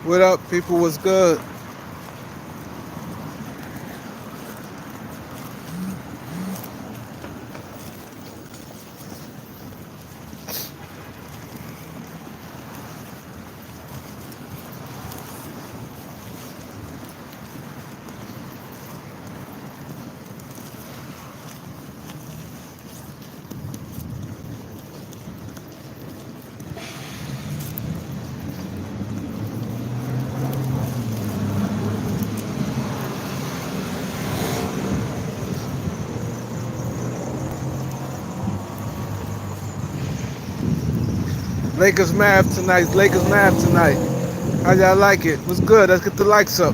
What up, people? What's good? Lakers math tonight. Lakers math tonight. How y'all like it? What's good? Let's get the likes up.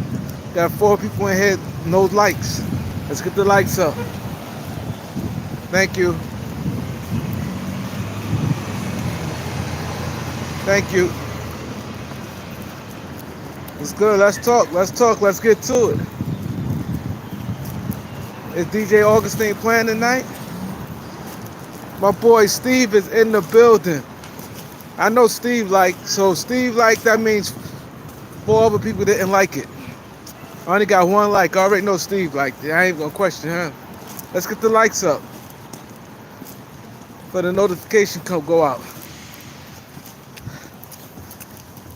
Got 4 people in here, no likes. Let's get the likes up. Thank you. Thank you. What's good? Let's talk. Let's talk. Let's get to it. Is DJ Augustine playing tonight? My boy Steve is in the building. I know Steve so Steve that means 4 other people didn't like it. I only got 1 like. I already know Steve liked it. I ain't gonna question him. Let's get the likes up for the notification go out.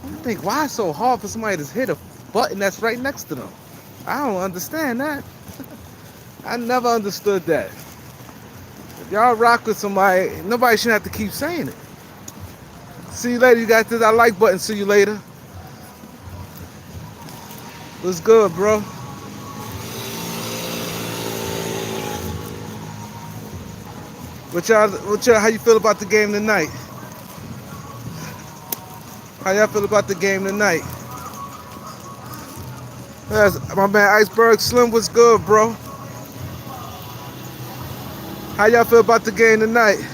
I think why it's so hard for somebody to hit a button that's right next to them. I don't understand that. I never understood that. If y'all rock with somebody, nobody shouldn't have to keep saying it. See you later. You got this I like button. See you later. What's good, bro? How you feel about the game tonight? How y'all feel about the game tonight? Yes, my man Iceberg Slim, what's good, bro? How y'all feel about the game tonight?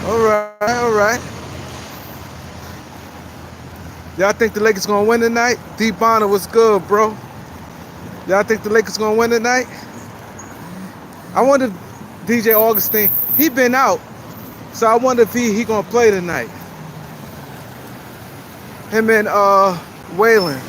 All right. Y'all think the Lakers gonna win tonight? D Bonner, what's good, bro? Y'all think the Lakers gonna win tonight? I wonder, DJ Augustine, he been out, so I wonder if he gonna play tonight. Him and Waylon.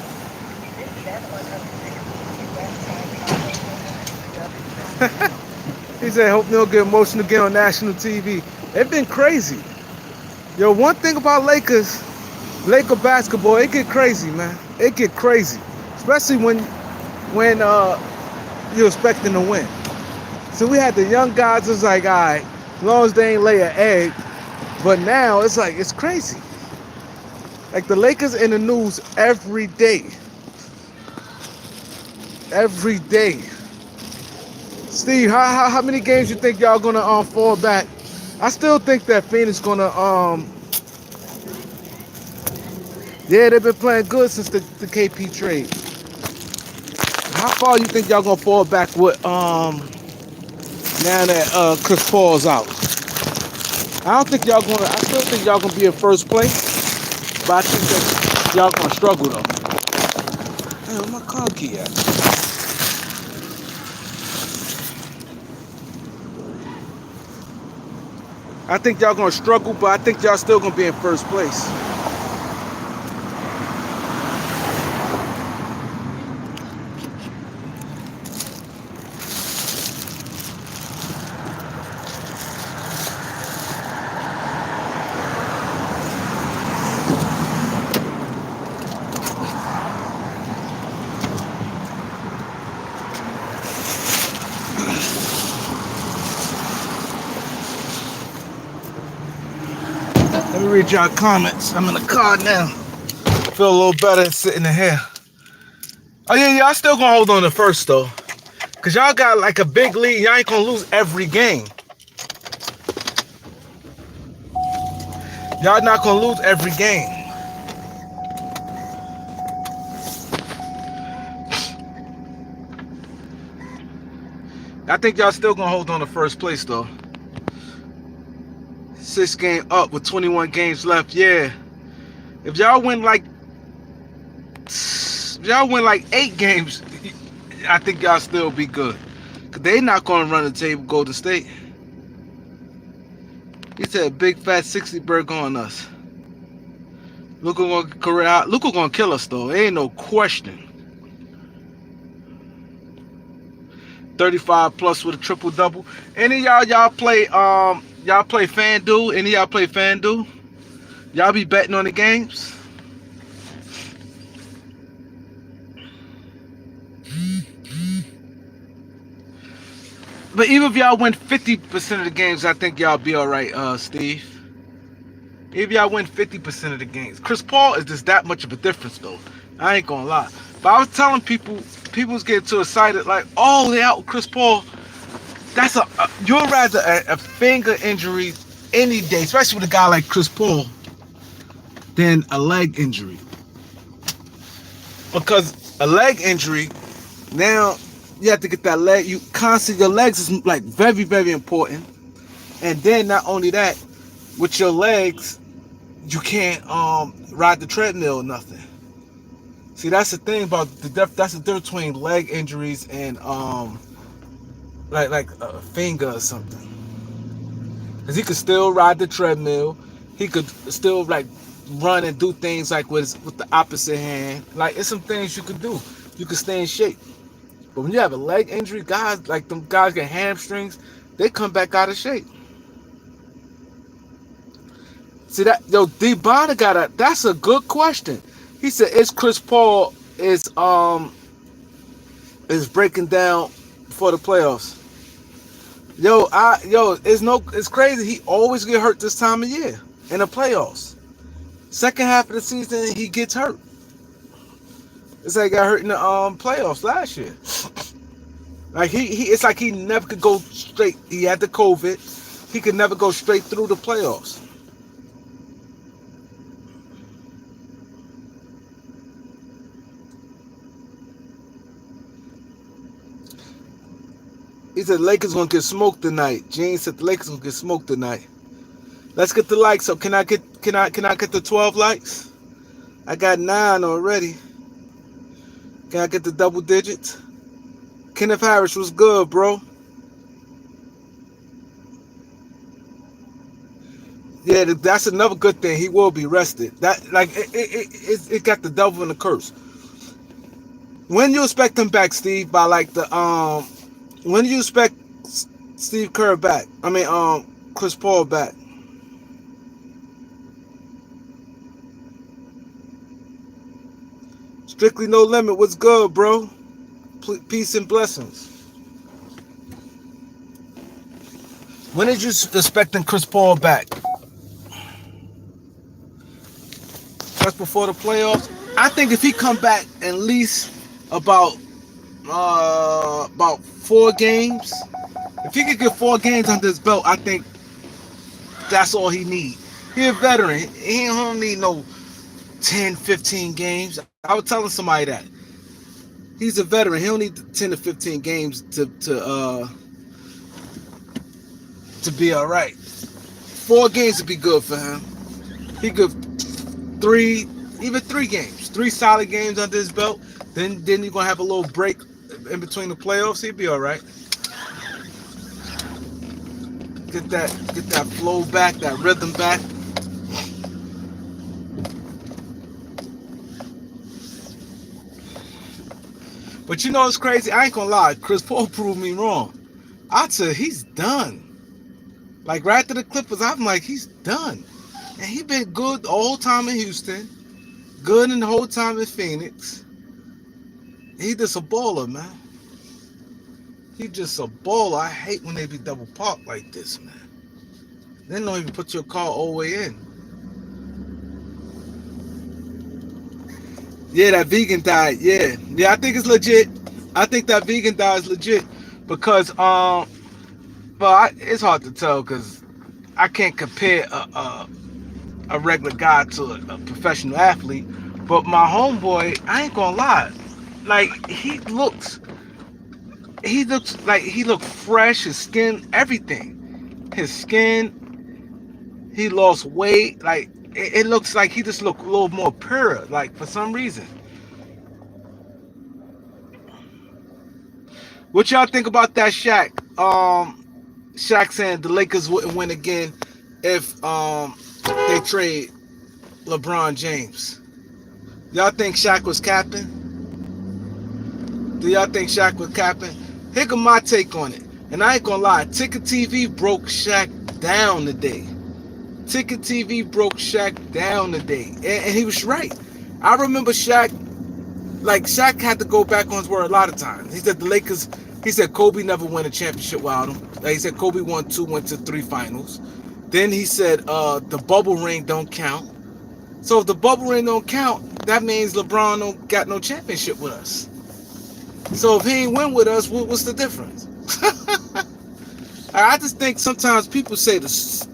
He said, hope they don't get emotional again on national TV. It been crazy. Yo, one thing about Laker basketball, it get crazy, man. It get crazy, especially when you're expecting to win. So we had the young guys. It's like, all right, as long as they ain't lay an egg. But now it's like it's crazy. Like the Lakers in the news every day. Every day. Steve, how many games you think y'all gonna fall back? I still think that Phoenix gonna yeah, they've been playing good since the KP trade. How far you think y'all gonna fall back with now that Chris Paul's out? I still think y'all gonna be in first place, but I think that y'all gonna struggle though. Hey, where my car key at? I think y'all gonna struggle, but I think y'all still gonna be in first place. Let me read y'all comments. I'm in the car now. Feel a little better sitting in here. Oh yeah, y'all still gonna hold on to first though. Cause y'all got like a big lead. Y'all ain't gonna lose every game. Y'all not gonna lose every game. I think y'all still gonna hold on to first place though. 6 game up with 21 games left. Yeah. If y'all win like 8 games, I think y'all still be good. Cause they not gonna run the table Golden State. He said big fat 60 burger on us. Luka gonna career high. Luka gonna kill us though. Ain't no question. 35 plus with a triple double. Any of y'all play FanDuel? Any of y'all play FanDuel? Y'all be betting on the games? But even if y'all win 50% of the games, I think y'all be all right, Steve. If y'all win 50% of the games, Chris Paul is just that much of a difference, though. I ain't gonna lie. But I was telling people was getting too excited, like, oh, they out with Chris Paul. That's you'd rather a finger injury any day, especially with a guy like Chris Paul, than a leg injury. Because a leg injury, now you have to get that leg. Your legs is like very, very important. And then not only that, with your legs, you can't ride the treadmill or nothing. See, that's the thing about that's the difference between leg injuries and like a finger or something. Cause he could still ride the treadmill. He could still like run and do things like with the opposite hand. Like it's some things you could do. You could stay in shape. But when you have a leg injury, guys like them guys get hamstrings, they come back out of shape. See that D-Bana that's a good question. He said, "Is Chris Paul is breaking down for the playoffs?" It's crazy. He always get hurt this time of year in the playoffs. Second half of the season, he gets hurt. It's like he got hurt in the playoffs last year. Like it's like he never could go straight. He had the COVID. He could never go straight through the playoffs. He said the Lakers gonna get smoked tonight. Gene said the Lakers gonna get smoked tonight. Let's get the likes. So can I get the 12 likes? I got 9 already. Can I get the double digits? Kenneth Harris was good, bro. Yeah, that's another good thing. He will be rested. That like it got the devil in the curse. When you expect him back, Steve? By like the when do you expect Steve Kerr back? I mean, Chris Paul back. Strictly No Limit. What's good, bro? Peace and blessings. When did you expecting Chris Paul back? Just before the playoffs? I think if he come back at least about 4 games, if he could get 4 games under his belt, I think that's all he need. He a veteran. He don't need no 10, 15 games. I was telling somebody that. He's a veteran. He don't need 10 to 15 games to be all right. 4 games would be good for him. He could 3 games, 3 solid games under his belt. Then you're gonna have a little break in between the playoffs. He'd be all right. Get that flow back, that rhythm back. But you know it's crazy. I ain't gonna lie. Chris Paul proved me wrong. I said he's done. Like right after the Clippers, I'm like he's done. And he been good the whole time in Houston. Good in the whole time in Phoenix. He just a baller, man. He just a baller. I hate when they be double parked like this, man. They don't even put your car all the way in. Yeah, that vegan diet. Yeah, I think it's legit. I think that vegan diet is legit because it's hard to tell because I can't compare a regular guy to a professional athlete. But my homeboy, I ain't gonna lie, like he looks like he looked fresh. His skin, everything. His skin. He lost weight. Like it looks like he just looked a little more pure. Like for some reason. What y'all think about that, Shaq? Shaq saying the Lakers wouldn't win again if they trade LeBron James. Y'all think Shaq was capping? Do y'all think Shaq was capping? Here come my take on it. And I ain't gonna lie, Ticket TV broke Shaq down today. Ticket TV broke Shaq down today. And he was right. I remember Shaq, like Shaq had to go back on his word a lot of times. He said the Lakers, he said Kobe never won a championship without him. Like he said Kobe won 2, went to 3 finals. Then he said the bubble ring don't count. So if the bubble ring don't count, that means LeBron don't got no championship with us. So if he ain't win with us, what's the difference? I just think sometimes people say this.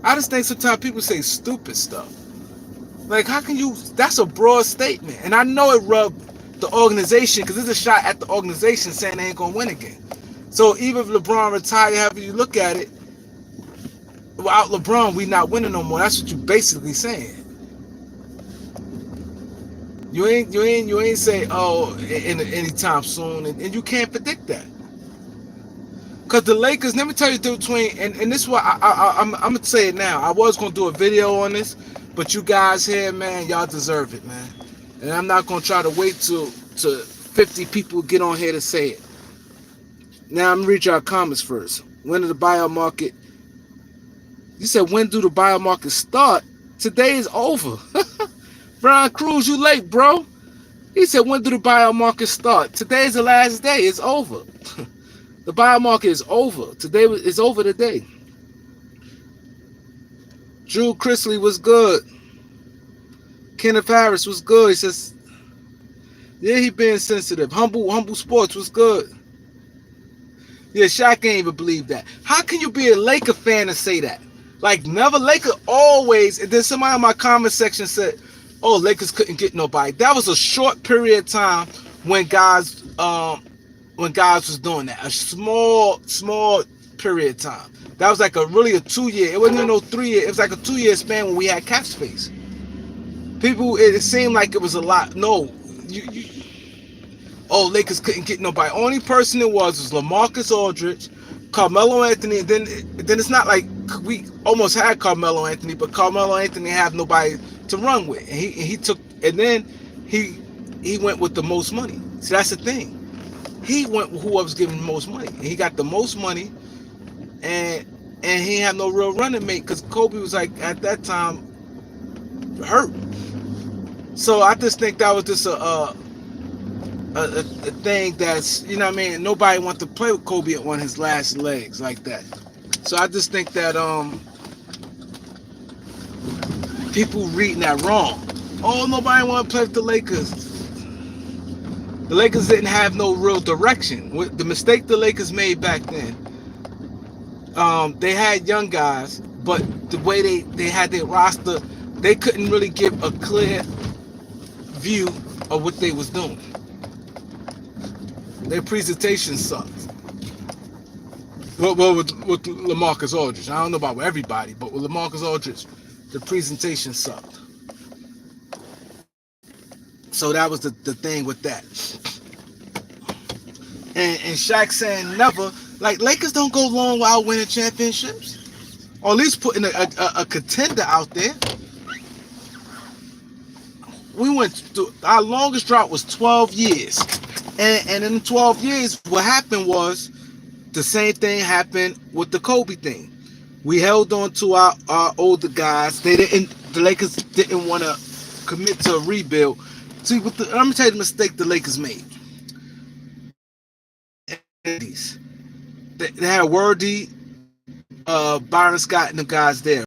I just think sometimes people say stupid stuff. Like, how can you? That's a broad statement, and I know it rubbed the organization because it's a shot at the organization saying they ain't gonna win again. So even if LeBron retired, however you look at it, without LeBron, we not winning no more. That's what you basically saying. You ain't say anytime soon, and you can't predict that. Cause the Lakers, let me tell you the between, and this is what I'm gonna say it now. I was gonna do a video on this, but you guys here, man, y'all deserve it, man. And I'm not gonna try to wait till 50 people get on here to say it. Now I'm gonna read y'all comments first. When did the buyout market? You said when do the buyout market start? Today is over. Brian Cruz, you late, bro. He said when do the buyout market start? Today is the last day. It's over. The buyout market is over. Today is over today. Drew Chrisley was good. Kenneth Harris was good. He says, yeah, he being sensitive. Humble Sports was good. Yeah, Shaq ain't even believe that. How can you be a Laker fan and say that? Like, never Laker always. And then somebody in my comment section said, oh, Lakers couldn't get nobody. That was a short period of time when guys was doing that. A small period of time. That was like a 2-year. It wasn't even no 3-year. It was like a 2-year span when we had cap space. People, it seemed like it was a lot. No, Lakers couldn't get nobody. Only person it was LaMarcus Aldridge, Carmelo Anthony. And then it's not like we almost had Carmelo Anthony, but Carmelo Anthony had nobody to run with. And he took, and then he went with the most money. So that's the thing. He went with whoever was giving the most money. And he got the most money, and he had no real running mate because Kobe was like at that time hurt. So I just think that was just a thing that's, you know what I mean, nobody wanted to play with Kobe on his last legs like that. So I just think that people reading that wrong. Oh, nobody want to play with the Lakers. The Lakers didn't have no real direction. The mistake the Lakers made back then, they had young guys, but the way they had their roster, they couldn't really give a clear view of what they was doing. Their presentation sucked. Well, with LaMarcus Aldridge, I don't know about everybody, but with LaMarcus Aldridge, the presentation sucked. So that was the thing with that. And Shaq saying never, like Lakers don't go long without winning championships, or at least putting a contender out there. We went through, our longest drought was 12 years. And in 12 years, what happened was the same thing happened with the Kobe thing. We held on to our older guys. The Lakers didn't want to commit to a rebuild. See, I'm gonna tell you the mistake the Lakers made. They had Worthy, Byron Scott, and the guys there.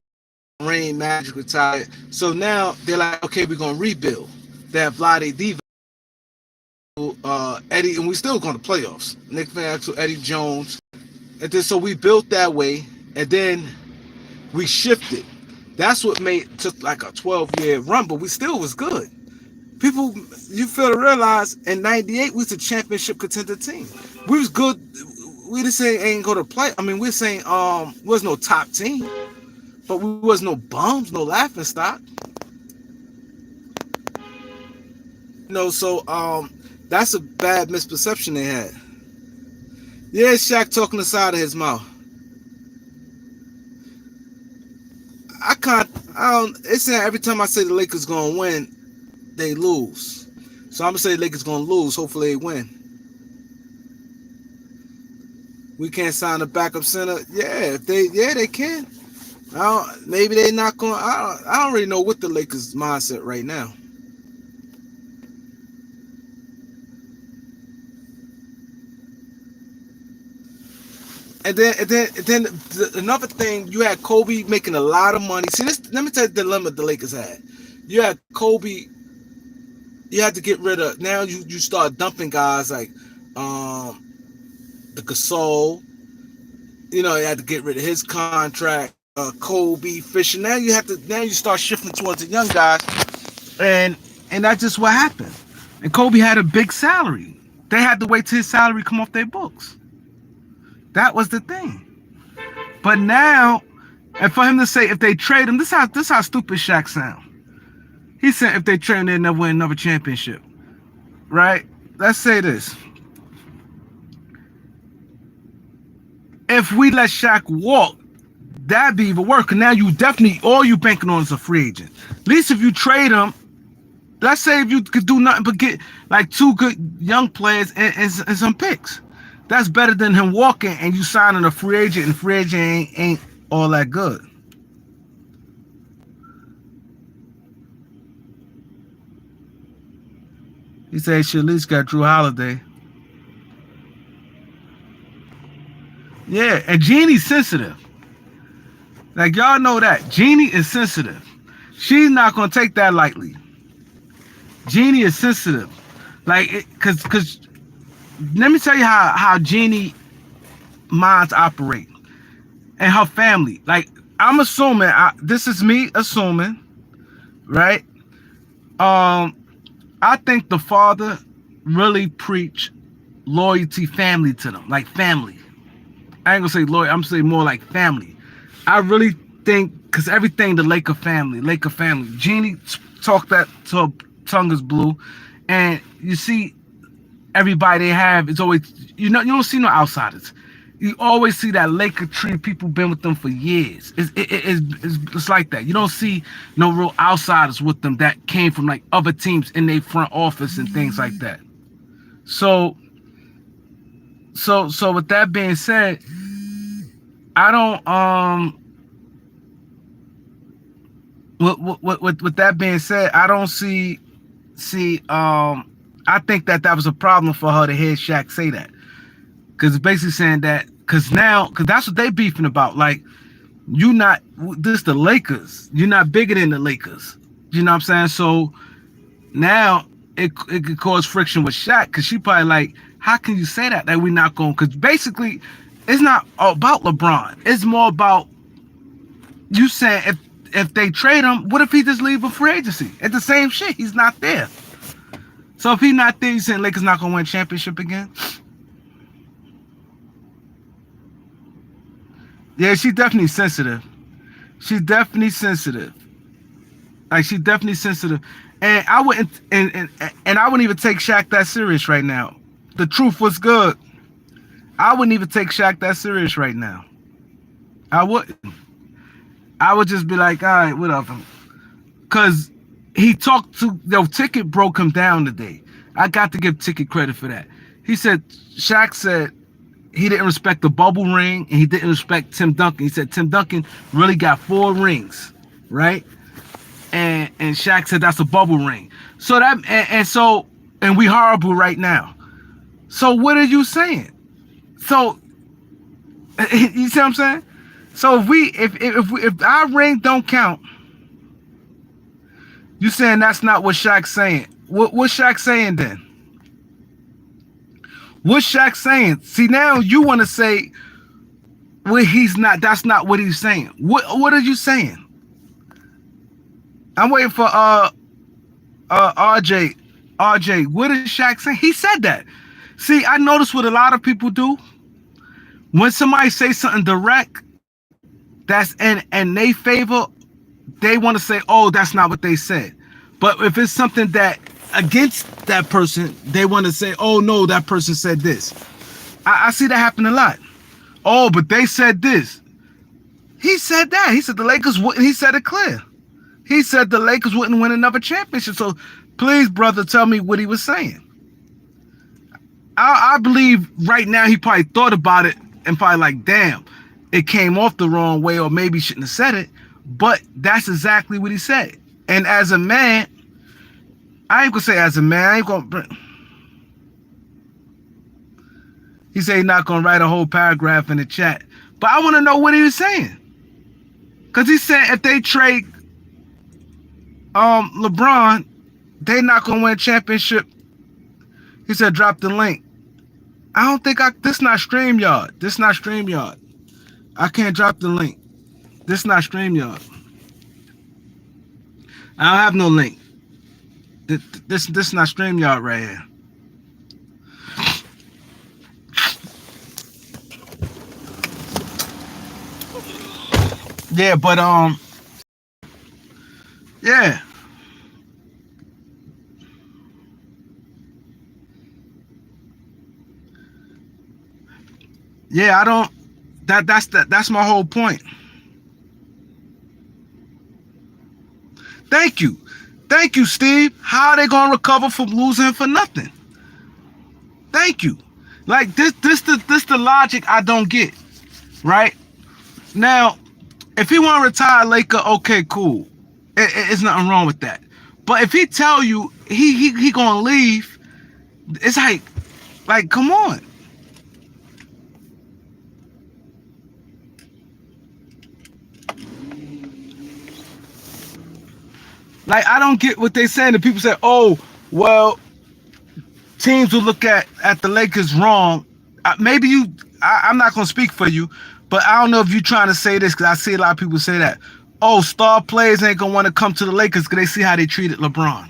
Rain, Magic retired. So now they're like, okay, we're gonna rebuild. They have Vlade Divac, Eddie, and we still going to playoffs. Nick Van Exel, Eddie Jones, and then so we built that way, and then we shifted. That's what took like a 12-year run, but we still was good. People, you fail to realize in '98 we was a championship contender team. We was good. We just saying ain't go to play. I mean, we're saying was no top team, but we was no bums, no laughing stock. So that's a bad misperception they had. Yeah, Shaq talking the side of his mouth. I don't. It's saying every time I say the Lakers gonna win, they lose. So I'm gonna say the Lakers gonna lose. Hopefully they win. We can't sign a backup center. Yeah, if they they can. Maybe they not going. I don't really know what the Lakers mindset right now. And then another thing, you had Kobe making a lot of money. See this? Let me tell you the dilemma the Lakers had. You had Kobe. You had to get rid of. Now you start dumping guys like the Gasol. You know, you had to get rid of his contract. Kobe, Fisher. Now you start shifting towards the young guys, and that's just what happened. And Kobe had a big salary. They had to wait till his salary come off their books. That was the thing. But now, and for him to say if they trade him, this how stupid Shaq sound. He said if they trade him, they'll never win another championship. Right? Let's say this. If we let Shaq walk, that'd be even worse. Cause now you definitely, all you banking on is a free agent. At least if you trade him, let's say if you could do nothing but get like 2 good young players and some picks. That's better than him walking and you signing a free agent, and free agent ain't all that good. He said he should at least got Drew Holiday. Yeah, and Jeannie's sensitive. Like y'all know that. Jeannie is sensitive. She's not gonna take that lightly. Jeannie is sensitive. Like cause let me tell you how Jeannie minds operate and her family. Like I'm assuming, this is me assuming, right? I think the father really preached loyalty, family to them, like family. I ain't gonna say loyal. I'm gonna say more like family. I really think because everything the Laker family. Jeannie talked that to her tongue is blue, and you see. Everybody they have is always, you don't see no outsiders. You always see that Laker tree. People been with them for years. It's like that. You don't see no real outsiders with them that came from like other teams in their front office and things like that. So with that being said, I don't with that being said, I don't see I think that was a problem for her to hear Shaq say that. Because it's basically saying that, because that's what they beefing about. Like, this the Lakers. You're not bigger than the Lakers. You know what I'm saying? So now it could cause friction with Shaq, because she probably like, how can you say that we're not going? Because basically, it's not about LeBron. It's more about you saying if they trade him, what if he just leave a free agency? It's the same shit. He's not there. So if he's not there, you saying Lakers not gonna win championship again? Yeah, she's definitely sensitive. She's definitely sensitive. Like she's definitely sensitive. And I wouldn't and I wouldn't even take Shaq that serious right now. The truth was good. I wouldn't even take Shaq that serious right now. I wouldn't. I would just be like, all right, whatever. Cause he talked to Ticket broke him down today. I got to give Ticket credit for that. Shaq said he didn't respect the bubble ring and he didn't respect Tim Duncan. He said Tim Duncan really got 4 rings, right? And Shaq said that's a bubble ring. So that and we horrible right now. So what are you saying? So you see what I'm saying? So if our ring don't count, you saying that's not what Shaq's saying. What's Shaq saying then? What's Shaq saying? See, now you want to say, well, he's not, that's not what he's saying. What are you saying? I'm waiting for RJ. RJ, what is Shaq saying? He said that. See, I notice what a lot of people do. When somebody says something direct, that's in they favor, they want to say, oh, that's not what they said. But if it's something that against that person, they want to say, oh, no, that person said this. I see that happen a lot. Oh, but they said this. He said that. He said the Lakers wouldn't. He said it clear. He said the Lakers wouldn't win another championship. So please, brother, tell me what he was saying. I believe right now he probably thought about it and probably like, damn, it came off the wrong way, or maybe shouldn't have said it. But that's exactly what he said. And as a man, I ain't gonna say as a man, I ain't gonna. He said he's not gonna write a whole paragraph in the chat. But I want to know what he was saying. Because he said if they trade LeBron, they're not gonna win a championship. He said drop the link. I don't think this not StreamYard. This not StreamYard. I can't drop the link. This not StreamYard. I don't have no link. This not StreamYard right here. Yeah, but yeah. Yeah, I don't. That's my whole point. Thank you, Steve. How are they gonna recover from losing for nothing? Thank you. Like this the logic I don't get. Right now, if he want to retire Laker, okay, cool. It's nothing wrong with that. But if he tell you he gonna leave, it's like come on. Like, I don't get what they saying. The people say, oh, well, teams will look at the Lakers wrong. Maybe I'm not going to speak for you, but I don't know if you're trying to say this, because I see a lot of people say that. Oh, star players ain't going to want to come to the Lakers because they see how they treated LeBron.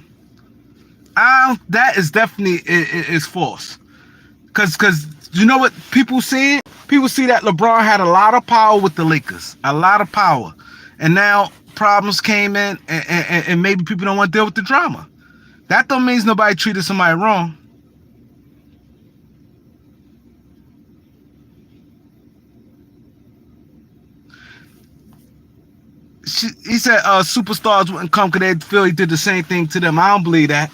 That is definitely is false. Because you know what people see? People see that LeBron had a lot of power with the Lakers. A lot of power. And now problems came in, and maybe people don't want to deal with the drama. That don't mean nobody treated somebody wrong. He said superstars wouldn't come because they feel he did the same thing to them. I don't believe that.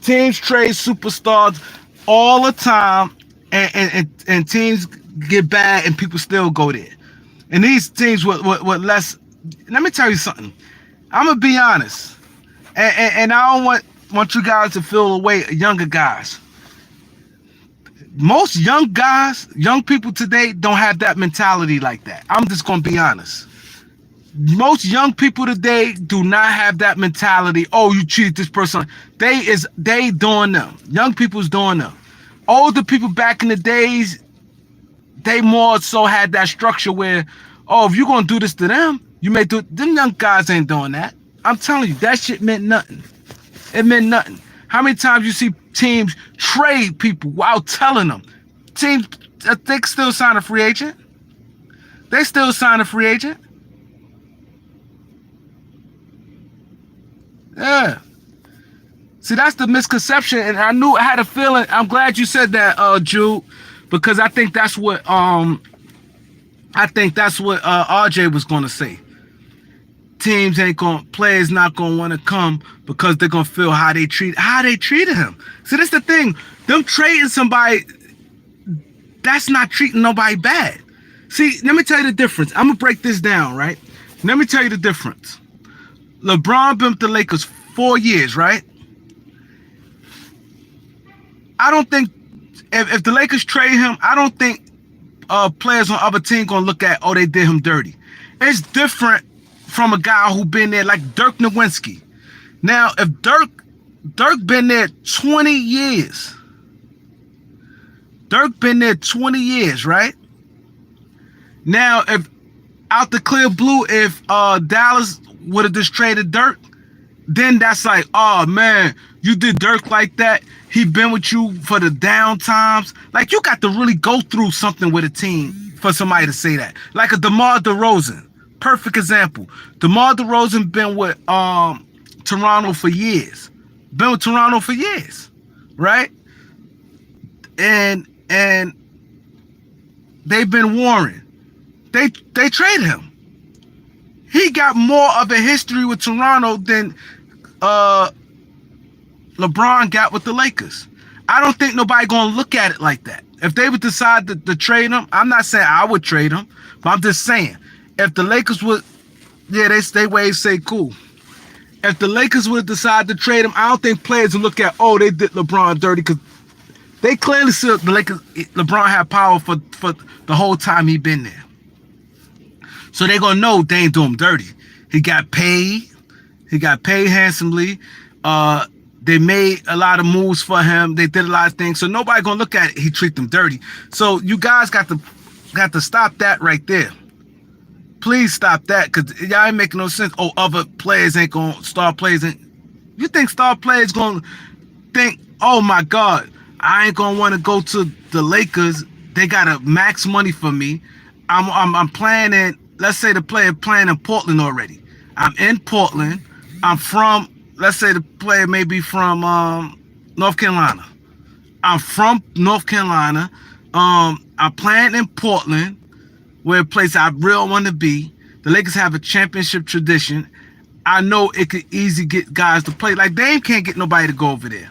Teams trade superstars all the time, and teams get bad, and people still go there. And these teams with less. Let me tell you something. I'm gonna be honest, and I don't want you guys to feel away, younger guys. Most young guys, young people today don't have that mentality like that. I'm just gonna be honest. Most young people today do not have that mentality. Oh, you cheated this person. They doing them. Young people's doing them. Older people back in the days, they more so had that structure where, oh, if you're gonna do this to them, you may do. Them young guys ain't doing that. I'm telling you, that shit meant nothing. It meant nothing. How many times you see teams trade people while telling them? Teams, they still sign a free agent. They still sign a free agent. Yeah. See, that's the misconception, and I had a feeling. I'm glad you said that, Jude, because I think that's what RJ was gonna say. Teams players not gonna want to come because they're gonna feel how they treated him. See, that's the thing. Them trading somebody, that's not treating nobody bad. See, let me tell you the difference. I'm gonna break this down, right? Let me tell you the difference. LeBron been with the Lakers 4 years, right? I don't think if the Lakers trade him, I don't think players on other teams gonna look at, oh, they did him dirty. It's different from a guy who been there like Dirk Nowitzki. Now, if Dirk been there 20 years. Dirk been there 20 years, right? Now, if out the clear blue, if Dallas would have just traded Dirk, then that's like, oh man, you did Dirk like that. He been with you for the down times. Like, you got to really go through something with a team for somebody to say that. Like a DeMar DeRozan, perfect example. DeMar DeRozan been with Toronto for years. Been with Toronto for years, right? And they've been warring. They traded him. He got more of a history with Toronto than LeBron got with the Lakers. I don't think nobody gonna look at it like that. If they would decide to trade him, I'm not saying I would trade him, but I'm just saying if the Lakers would, yeah, they wave say cool. If the Lakers would decide to trade him, I don't think players would look at, oh, they did LeBron dirty, because they clearly see the Lakers. LeBron had power for the whole time he been there, so they gonna know they ain't do him dirty. He got paid. He got paid handsomely. They made a lot of moves for him. They did a lot of things. So nobody gonna look at it. He treat them dirty. So you guys got to stop that right there. Please stop that, because y'all ain't making no sense. Oh, other players ain't gonna, star players ain't. You think star players gonna think, oh my God, I ain't gonna want to go to the Lakers. They got a max money for me. I'm playing in, let's say the player playing in Portland already. I'm in Portland. I'm from, let's say the player may be from North Carolina. I'm from North Carolina. I'm playing in Portland, where a place I really want to be. The Lakers have a championship tradition. I know it could easily get guys to play. Like, Dame can't get nobody to go over there.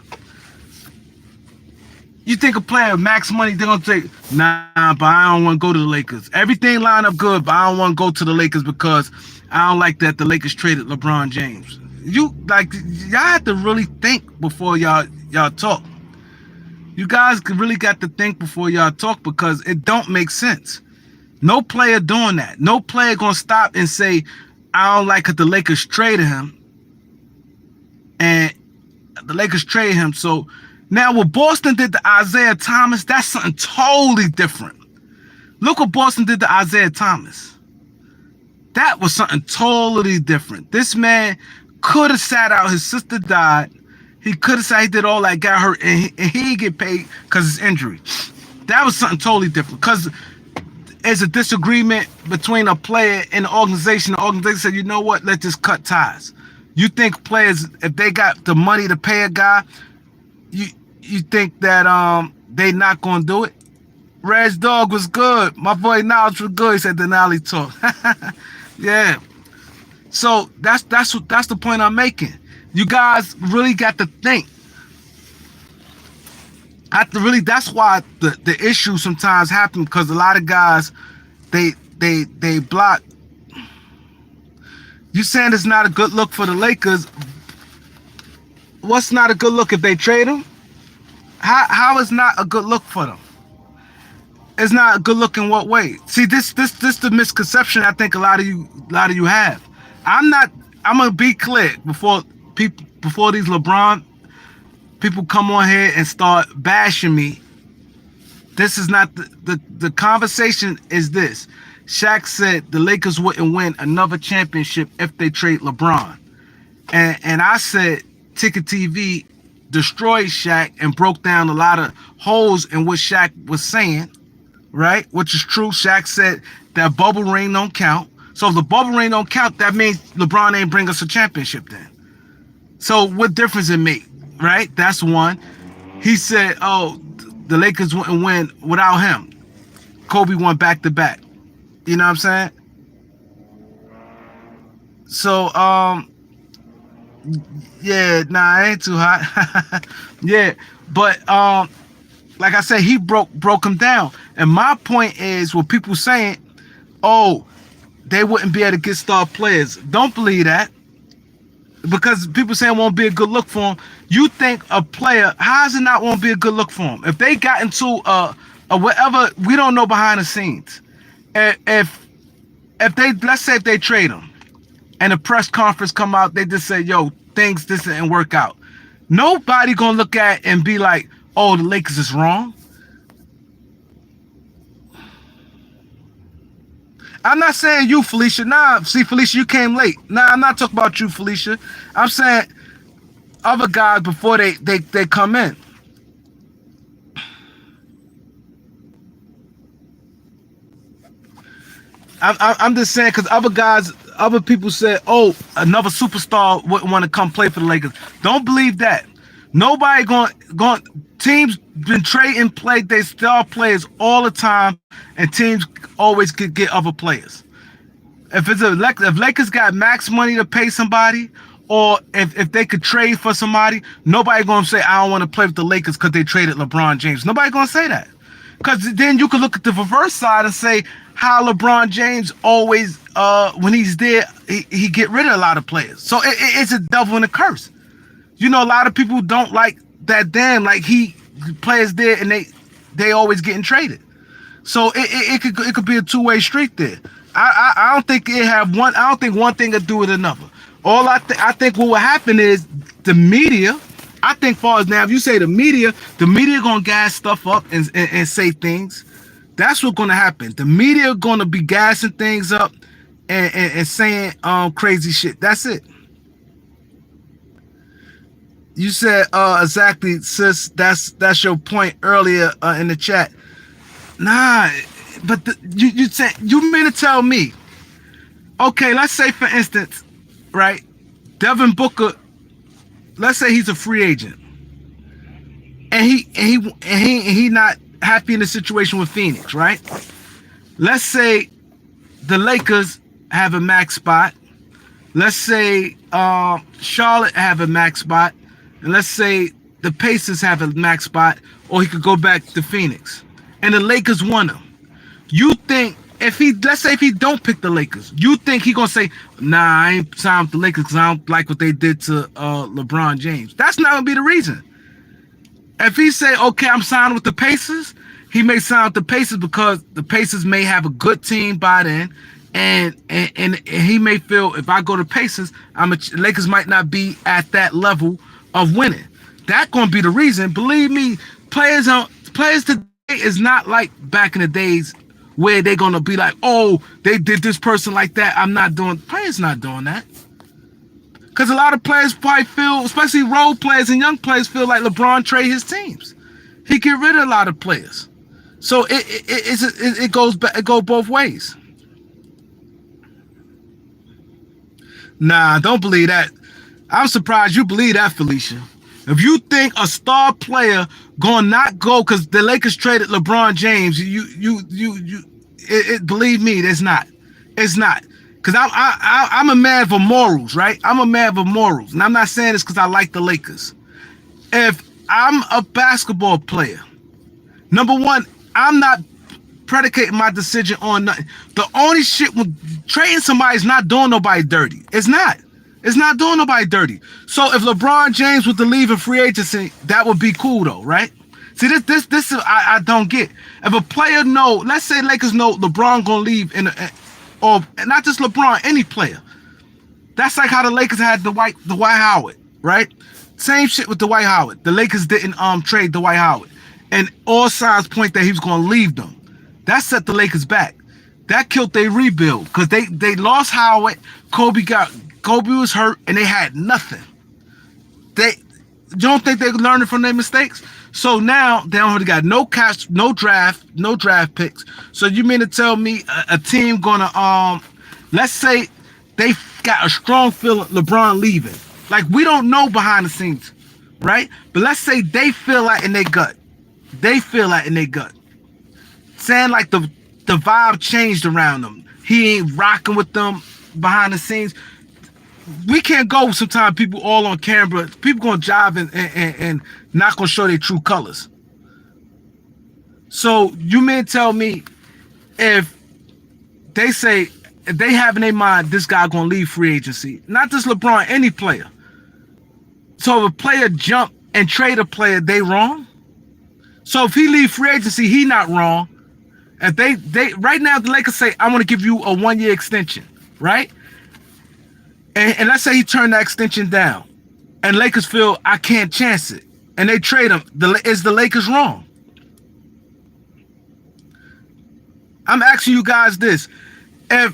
You think a player max money, they're going to say, nah, but I don't want to go to the Lakers. Everything line up good, but I don't want to go to the Lakers because I don't like that the Lakers traded LeBron James. Y'all have to really think before y'all talk. You guys really got to think before y'all talk, because it don't make sense. No player doing that. No player gonna stop and say, I don't like it the Lakers traded him. And the Lakers traded him. So now what Boston did to Isaiah Thomas, that's something totally different. Look what Boston did to Isaiah Thomas. That was something totally different. This man could have sat out. His sister died. He could have said he did all that, got hurt, and he get paid because of his injury. That was something totally different, because it's a disagreement between a player and the organization. The organization said, you know what, let's just cut ties. You think players, if they got the money to pay a guy, you think that they not going to do it? Reg Dog was good. My boy Knowledge was good. He said Denali talk. Yeah. So that's the point I'm making. You guys really got to think. That's why the issue sometimes happen, because a lot of guys they block. You saying it's not a good look for the Lakers? What's not a good look if they trade him? How is not a good look for them? It's not a good look in what way? See, this the misconception I think a lot of you have. I'm gonna be clear before these LeBron people come on here and start bashing me. This is not the conversation is this. Shaq said the Lakers wouldn't win another championship if they trade LeBron. And I said Ticket TV destroyed Shaq and broke down a lot of holes in what Shaq was saying, right? Which is true. Shaq said that bubble ring don't count. So if the bubble ring don't count, that means LeBron ain't bring us a championship then. So what difference it make, right? That's one. He said, oh, the Lakers wouldn't win without him. Kobe won back-to-back. You know what I'm saying? So, yeah, nah, it ain't too hot. Yeah, but like I said, he broke him down. And my point is, what people saying, oh, they wouldn't be able to get star players. Don't believe that. Because people saying it won't be a good look for him. You think a player, how does it not won't be a good look for him? If they got into a whatever, we don't know behind the scenes. If they, let's say if they trade him and the press conference come out, they just say, yo, things this didn't work out. Nobody gonna look at it and be like, oh, the Lakers is wrong. I'm not saying you, Felicia. Nah, see, Felicia, you came late. Nah, I'm not talking about you, Felicia. I'm saying other guys before they come in. I'm just saying, because other people said, oh, another superstar wouldn't want to come play for the Lakers. Don't believe that. Nobody going. Teams been trading they star players all the time, and teams always could get other players. if Lakers got max money to pay somebody, or if they could trade for somebody, nobody gonna say I don't want to play with the Lakers because they traded LeBron James. Nobody gonna say that. Because then you could look at the reverse side and say how LeBron James always, when he's there, he get rid of a lot of players. So it's a devil and a curse. You know, a lot of people don't like that. Damn, like he players there and they always getting traded. So it could be a two-way street there. I don't think it have one. I don't think one thing could do with another. All I think what will happen is the media. I think far as now, if you say the media gonna gas stuff up and say things. That's what's gonna happen. The media gonna be gassing things up and saying crazy shit. That's it. You said exactly, sis. That's your point earlier in the chat. Nah, but you mean to tell me? Okay, let's say for instance, right? Devin Booker. Let's say he's a free agent, and he not happy in the situation with Phoenix, right? Let's say the Lakers have a max spot. Let's say Charlotte have a max spot, and let's say the Pacers have a max spot, or he could go back to Phoenix, and the Lakers want him. You think let's say if he don't pick the Lakers, you think he gonna say, nah, I ain't signed with the Lakers because I don't like what they did to LeBron James? That's not gonna be the reason. If he say, okay, I'm signing with the Pacers, he may sign with the Pacers because the Pacers may have a good team by then, and he may feel if I go to Pacers, Lakers might not be at that level of winning. That's gonna be the reason. Believe me, players today is not like back in the days where they're gonna be like, oh, they did this person like that. I'm not doing. Players not doing that. Because a lot of players probably feel, especially role players and young players, feel like LeBron trade his teams. He get rid of a lot of players. So it goes both ways. Nah, don't believe that. I'm surprised you believe that, Felicia. If you think a star player gonna not go because the Lakers traded LeBron James, believe me, it's not. It's not. Because I'm a man for morals, right? I'm a man for morals. And I'm not saying this because I like the Lakers. If I'm a basketball player, number one, I'm not predicating my decision on nothing. The only shit with trading somebody is not doing nobody dirty. It's not. It's not doing nobody dirty. So if LeBron James was to leave in free agency, that would be cool though, right? See, this is I don't get. If a player know, let's say Lakers know LeBron gonna leave or not just LeBron, any player. That's like how the Lakers had Dwight Howard, right? Same shit with Dwight Howard. The Lakers didn't trade Dwight Howard, and all signs point that he was gonna leave them. That set the Lakers back. That killed their rebuild because they lost Howard. Kobe was hurt, and they had nothing. You don't think they're learning from their mistakes? So now they already got no cash, no draft picks. So you mean to tell me a team gonna let's say they got a strong feeling LeBron leaving. Like we don't know behind the scenes, right? But let's say they feel like in their gut. Saying like the vibe changed around them. He ain't rocking with them behind the scenes. We can't go sometimes people all on camera. People gonna jive and not gonna show their true colors. So you mean tell me if they say if they have in their mind this guy gonna leave free agency, not just LeBron, any player. So if a player jump and trade a player, they wrong? So if he leave free agency, he not wrong. If they right now the Lakers say, I want to give you a 1-year extension, right? And let's say he turned that extension down, and Lakers feel I can't chance it, and they trade him. Is the Lakers wrong? I'm asking you guys this: if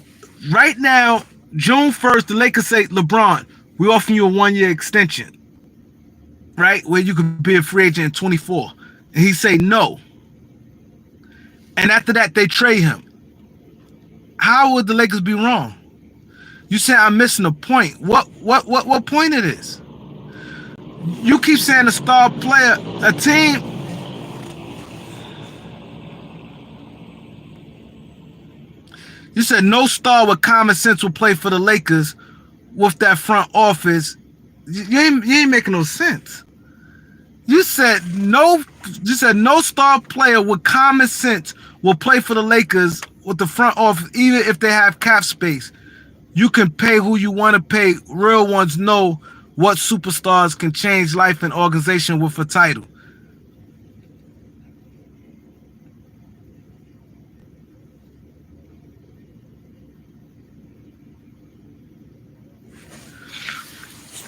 right now, June 1st, the Lakers say, LeBron, we offering you a 1-year extension, right, where you could be a free agent in 24, and he say no, and after that they trade him, how would the Lakers be wrong? You say I'm missing a point. What point it is? You keep saying a star player, a team. You said no star with common sense will play for the Lakers with that front office. You ain't making no sense. You said no star player with common sense will play for the Lakers with the front office, even if they have cap space. You can pay who you want to pay. Real ones know what superstars can change life and organization with a title.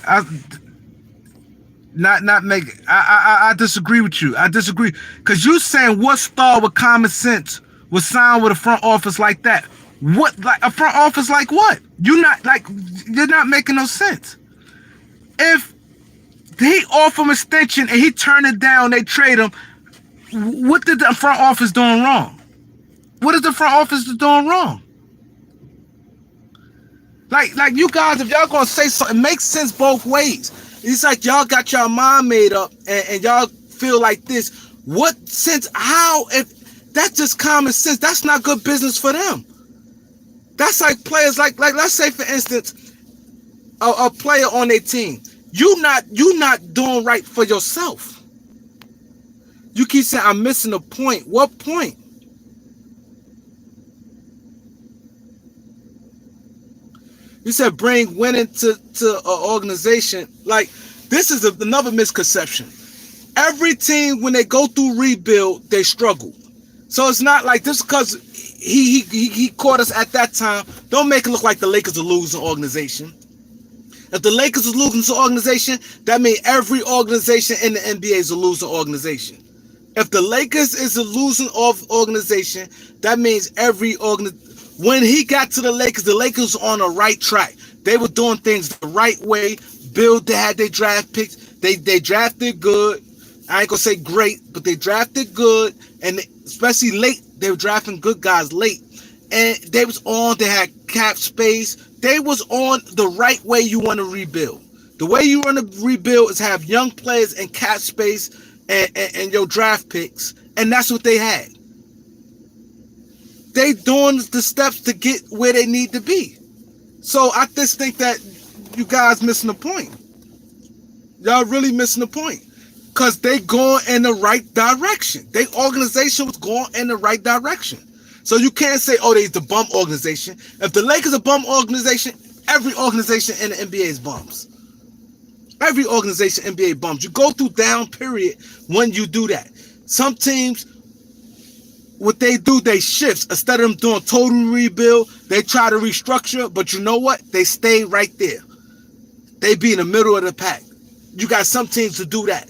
I disagree with you. I disagree because you saying what star with common sense would sign with a front office like that? What, like a front office like what? You're not making no sense. If he offer him extension and he turn it down, they trade him. What did the front office doing wrong? What is the front office doing wrong? Like you guys, if y'all gonna say something, it makes sense both ways. It's like y'all got your mind made up and y'all feel like this. What sense? How? If that's just common sense, that's not good business for them. That's like players like let's say for instance, a player on their team. You not doing right for yourself. You keep saying I'm missing a point. What point? You said bring winning to an organization. Like, this is another misconception. Every team, when they go through rebuild, they struggle. So it's not like this because he caught us at that time. Don't make it look like the Lakers are losing organization. If the Lakers are losing organization, that means every organization in the NBA is a losing organization. If the Lakers is a losing organization, that means every organization. When he got to the Lakers were on the right track. They were doing things the right way. They had their draft picks. They drafted good. I ain't gonna say great, but they drafted good, and especially late, they were drafting good guys late. And they had cap space. They was on the right way you want to rebuild. The way you want to rebuild is have young players and cap space and your draft picks, and that's what they had. They doing the steps to get where they need to be. So I just think that you guys missing the point. Y'all really missing the point. Because they going in the right direction. Their organization was going in the right direction. So you can't say, oh, they's the bum organization. If the Lakers are a bum organization, every organization in the NBA is bums. Every organization in the NBA bums. You go through down period when you do that. Some teams, what they do, they shifts. Instead of them doing total rebuild, they try to restructure, but you know what? They stay right there. They be in the middle of the pack. You got some teams to do that.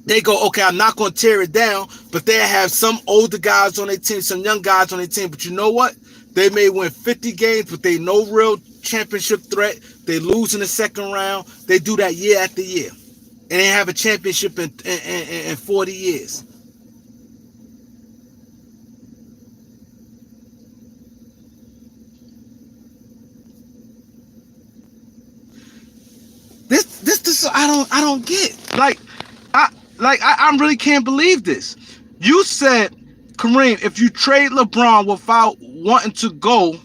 They go, okay, I'm not going to tear it down, but they have some older guys on their team, some young guys on their team, but you know what? They may win 50 games, but they no real championship threat. They lose in the second round. They do that year after year. And they have a championship in 40 years. This I don't get. I really can't believe this. You said, Kareem, if you trade LeBron without wanting to go,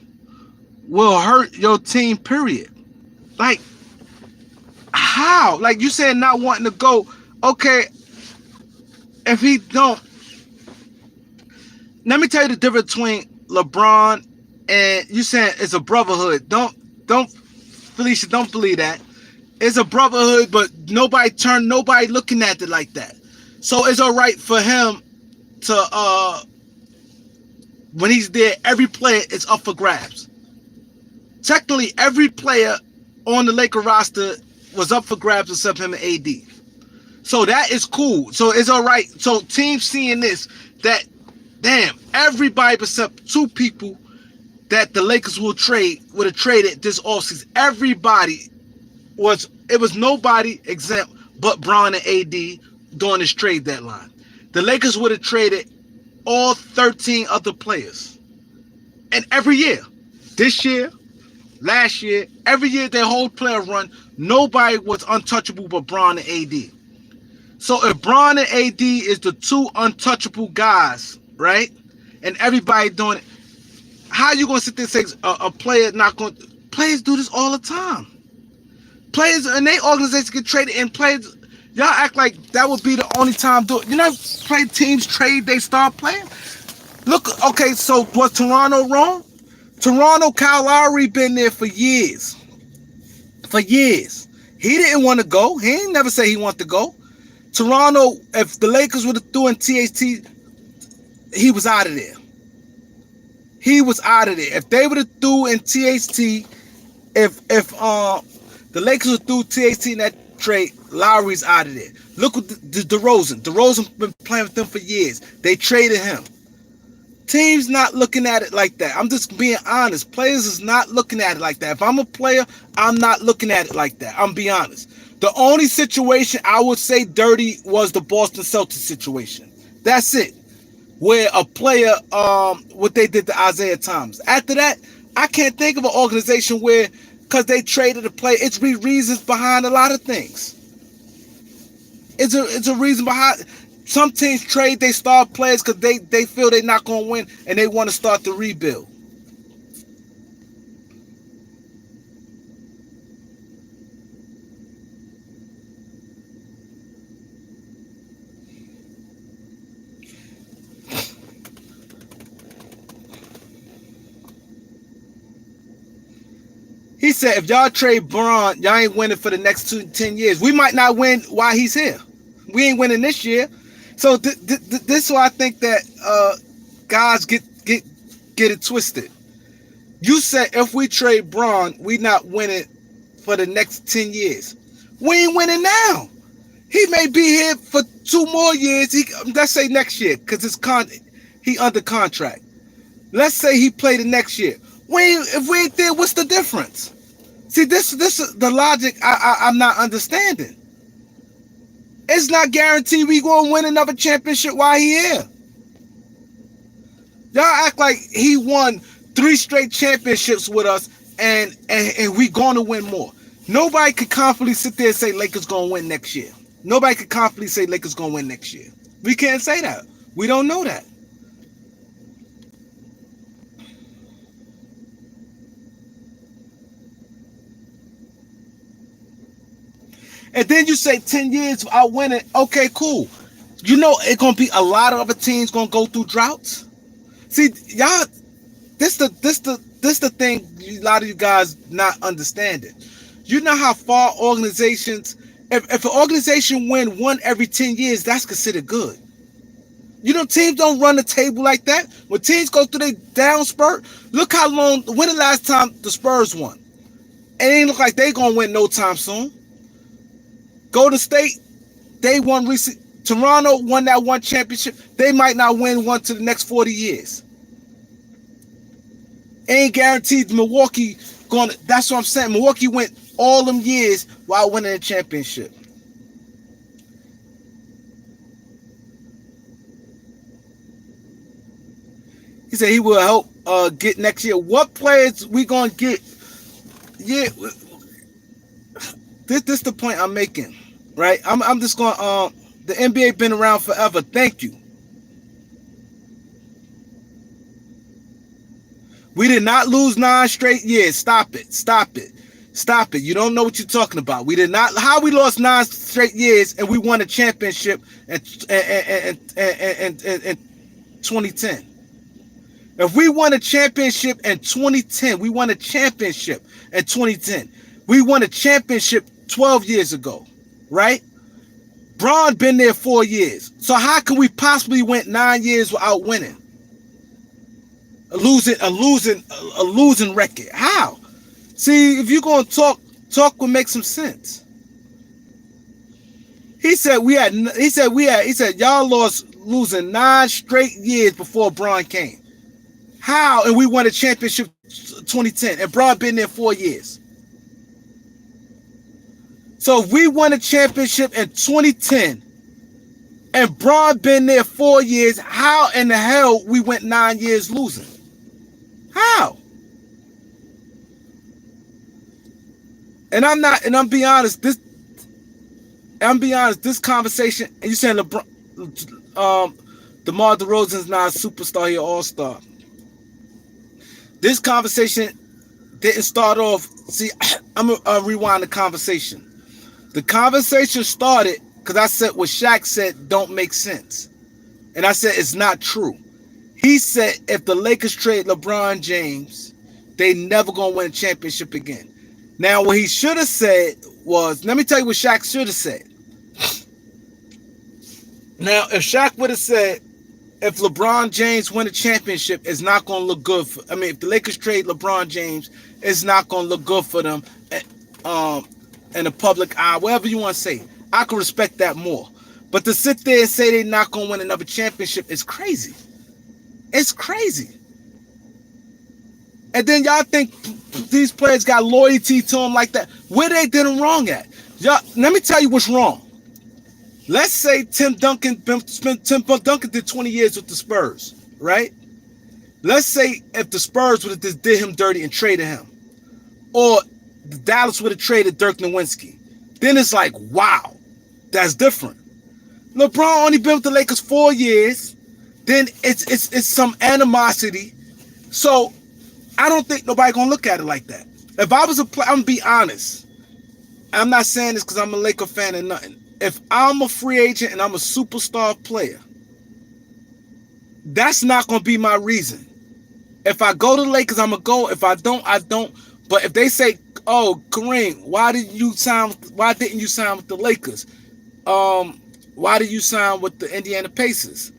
will hurt your team, period. Like, how? Like, you said not wanting to go. Okay, if he don't, let me tell you the difference between LeBron and you saying it's a brotherhood. Don't Felicia, don't believe that. It's a brotherhood, but nobody looking at it like that. So it's all right for him to when he's there, every player is up for grabs. Technically, every player on the Laker roster was up for grabs except him and AD. So that is cool. So it's all right. So teams seeing this, that damn, everybody except two people that the Lakers would have traded this offseason. Everybody was nobody exempt but Bron and AD during this trade deadline. The Lakers would have traded all 13 other players. And every year, this year, last year, every year their whole player run, nobody was untouchable but Bron and AD. So if Bron and AD is the two untouchable guys, right? And everybody doing it, How you gonna sit there and say a player not going? Players do this all the time. Players and they organizations get traded, and players, y'all act like that would be the only time. You know, play teams trade, they start playing. Look, okay, so was Toronto wrong? Toronto, Kyle Lowry been there for years. For years. He didn't want to go. He ain't never say he wanted to go. Toronto, if the Lakers would have threw in THT, he was out of there. He was out of there. If they would have threw in THT, if the Lakers would threw THT in that trade, Lowry's out of there. Look at DeRozan. DeRozan been playing with them for years. They traded him. Teams not looking at it like that. I'm just being honest. Players is not looking at it like that. If I'm a player, I'm not looking at it like that. I'm being honest. The only situation I would say dirty was the Boston Celtics situation. That's it. Where a player, what they did to Isaiah Thomas. After that, I can't think of an organization where, because they traded a player, it's reasons behind a lot of things. It's a reason behind. Some teams trade they star players because they feel they're not going to win and they want to start the rebuild. He said, if y'all trade Braun, y'all ain't winning for the next 10 years. We might not win while he's here. We ain't winning this year. So this is why I think that guys get it twisted. You said if we trade Braun, we not winning for the next 10 years. We ain't winning now. He may be here for 2 more years. Let's say next year, because he under contract. Let's say he play the next year. If we ain't there, what's the difference? See, this is the logic I'm not understanding. It's not guaranteed we gonna win another championship while he here. Y'all act like he won 3 straight championships with us and we gonna win more. Nobody could confidently sit there and say Lakers gonna win next year. Nobody could confidently say Lakers gonna win next year. We can't say that. We don't know that. And then you say 10 years without winning. Okay, cool. You know it's gonna be a lot of other teams gonna go through droughts. See, y'all, this the thing a lot of you guys not understanding. You know how far organizations, if an organization win 1 every 10 years, that's considered good. You know, teams don't run the table like that. When teams go through their down spurt, look how long, when the last time the Spurs won? It ain't look like they gonna win no time soon. Golden State, they won recent. Toronto won that 1 championship. They might not win one to the next 40 years. Ain't guaranteed Milwaukee going to, that's what I'm saying. Milwaukee went all them years while winning a championship. He said he will help get next year. What players we going to get? Yeah, this is the point I'm making. Right, I'm just going. The NBA been around forever. Thank you. We did not lose 9 straight years. Stop it. Stop it. Stop it. You don't know what you're talking about. We did not. How we lost 9 straight years and we won a championship in 2010. If we won a championship in 2010, we won a championship in 2010. We won a championship 12 years ago. Right? Braun been there 4 years. So how can we possibly win 9 years without winning? A losing record. How? See, if you're gonna talk will make some sense. He said y'all losing 9 straight years before Braun came. How? And we won a championship 2010 and Braun been there 4 years. So if we won a championship in 2010 and Braun been there 4 years, how in the hell we went 9 years losing? How? And I'm being honest, this conversation, and you saying DeMar DeRozan's not a superstar, he an all-star. This conversation didn't start off. See, I'm gonna rewind the conversation. The conversation started because I said what Shaq said don't make sense. And I said it's not true. He said if the Lakers trade LeBron James, they never gonna win a championship again. Now, what he should have said was, let me tell you what Shaq should have said. Now, if Shaq would have said, if LeBron James win a championship, it's not going to look good for, I mean, if the Lakers trade LeBron James, it's not going to look good for them in the public eye, whatever you want to say. I can respect that more. But to sit there and say they're not going to win another championship is crazy. It's crazy. And then y'all think these players got loyalty to them like that. Where they did them wrong at? Y'all, let me tell you what's wrong. Let's say Tim Duncan did 20 years with the Spurs, right? Let's say if the Spurs would have just did him dirty and traded him, or the Dallas would have traded Dirk Nowitzki, then it's like, wow, that's different. LeBron only been with the Lakers 4 years, then it's some animosity. So I don't think nobody gonna look at it like that. If I was a player, I'm gonna be honest. I'm not saying this because I'm a Laker fan and nothing. If I'm a free agent and I'm a superstar player, that's not going to be my reason. If I go to the Lakers, I'm going to go. If I don't, I don't. But if they say, oh, Kareem, why didn't you sign with the Lakers? Why did you sign with the Indiana Pacers?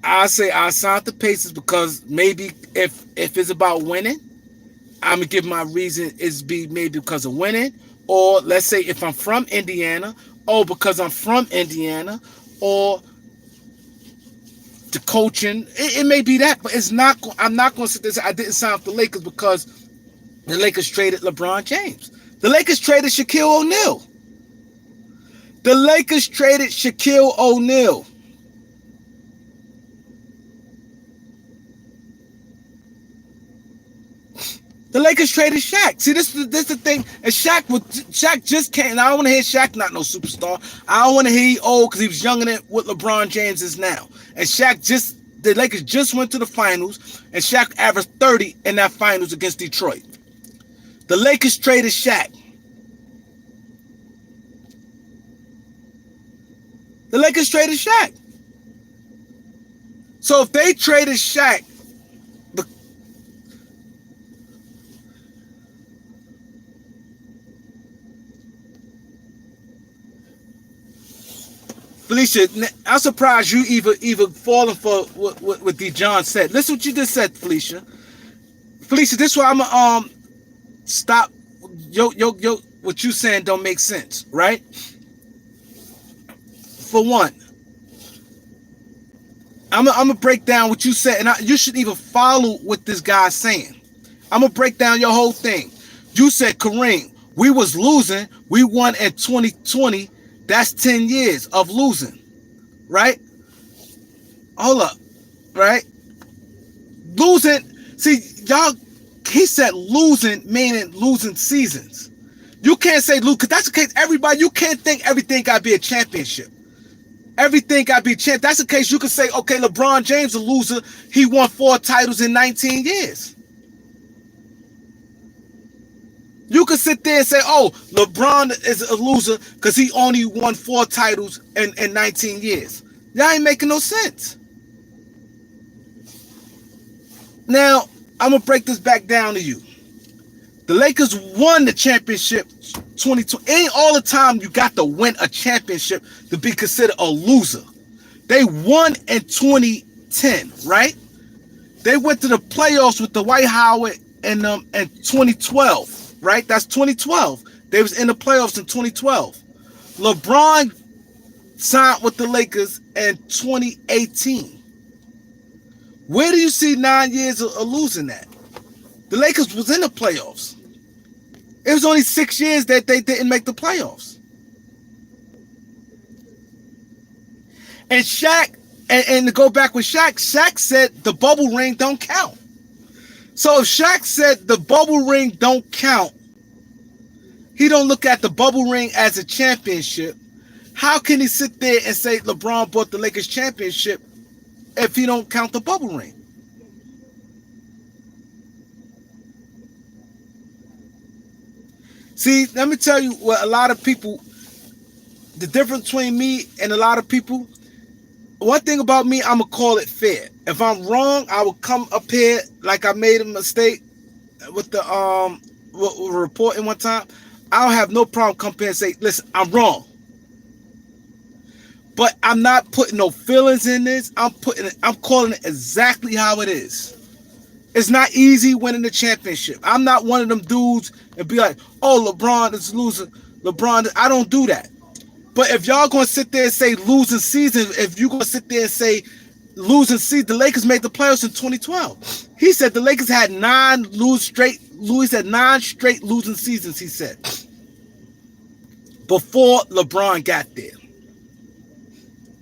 I say I signed the Pacers because maybe if it's about winning, I'm going to give my reason is maybe because of winning. Or let's say if I'm from Indiana, because I'm from Indiana, or the coaching. It may be that, but it's not. I'm not going to sit there and say I didn't sign with the Lakers because the Lakers traded LeBron James. The Lakers traded Shaquille O'Neal. The Lakers traded Shaquille O'Neal. The Lakers traded Shaq. See, this is the thing. And Shaq just can't. And I don't want to hear Shaq not no superstar. I don't want to hear he old because he was younger than what LeBron James is now. And the Lakers just went to the finals, and Shaq averaged 30 in that finals against Detroit. The Lakers traded Shaq. The Lakers traded Shaq. So if they traded Shaq, Felicia, I'm surprised you even falling for what Dijon said. Listen what you just said, Felicia. Felicia, this is why I'm gonna stop. Yo, what you saying don't make sense, right? For one, I'm gonna break down what you said, and you should even follow what this guy's saying. I'm gonna break down your whole thing. You said, Kareem, we was losing. We won in 2020. That's 10 years of losing, right? Hold up, right? Losing. See, y'all, he said losing, meaning losing seasons. You can't say lose, because that's the case. Everybody, you can't think everything got to be a championship. Everything got to be a champ. That's the case. You could say, okay, LeBron James a loser. He won 4 titles in 19 years. You could sit there and say, oh, LeBron is a loser because he only won 4 titles in 19 years. That ain't making no sense. Now, I'm going to break this back down to you. The Lakers won the championship 2020. Ain't all the time you got to win a championship to be considered a loser. They won in 2010, right? They went to the playoffs with Dwight Howard in 2012. Right? That's 2012. They was in the playoffs in 2012. LeBron signed with the Lakers in 2018. Where do you see 9 years of losing that? The Lakers was in the playoffs. It was only 6 years that they didn't make the playoffs. And Shaq, and to go back with Shaq said the bubble ring don't count. So if Shaq said the bubble ring don't count, he don't look at the bubble ring as a championship. How can he sit there and say LeBron bought the Lakers championship if he don't count the bubble ring? See, let me tell you what a lot of people, the difference between me and a lot of people. One thing about me, I'm gonna call it fair. If I'm wrong, I will come up here like I made a mistake with the reporting one time. I don't have no problem come here and say, listen, I'm wrong. But I'm not putting no feelings in this. I'm calling it exactly how it is. It's not easy winning the championship. I'm not one of them dudes and be like, oh, LeBron is losing. I don't do that. But if y'all gonna sit there and say losing season, if you gonna sit there and say losing season, the Lakers made the playoffs in 2012. He said the Lakers had 9 straight losing seasons, he said, before LeBron got there.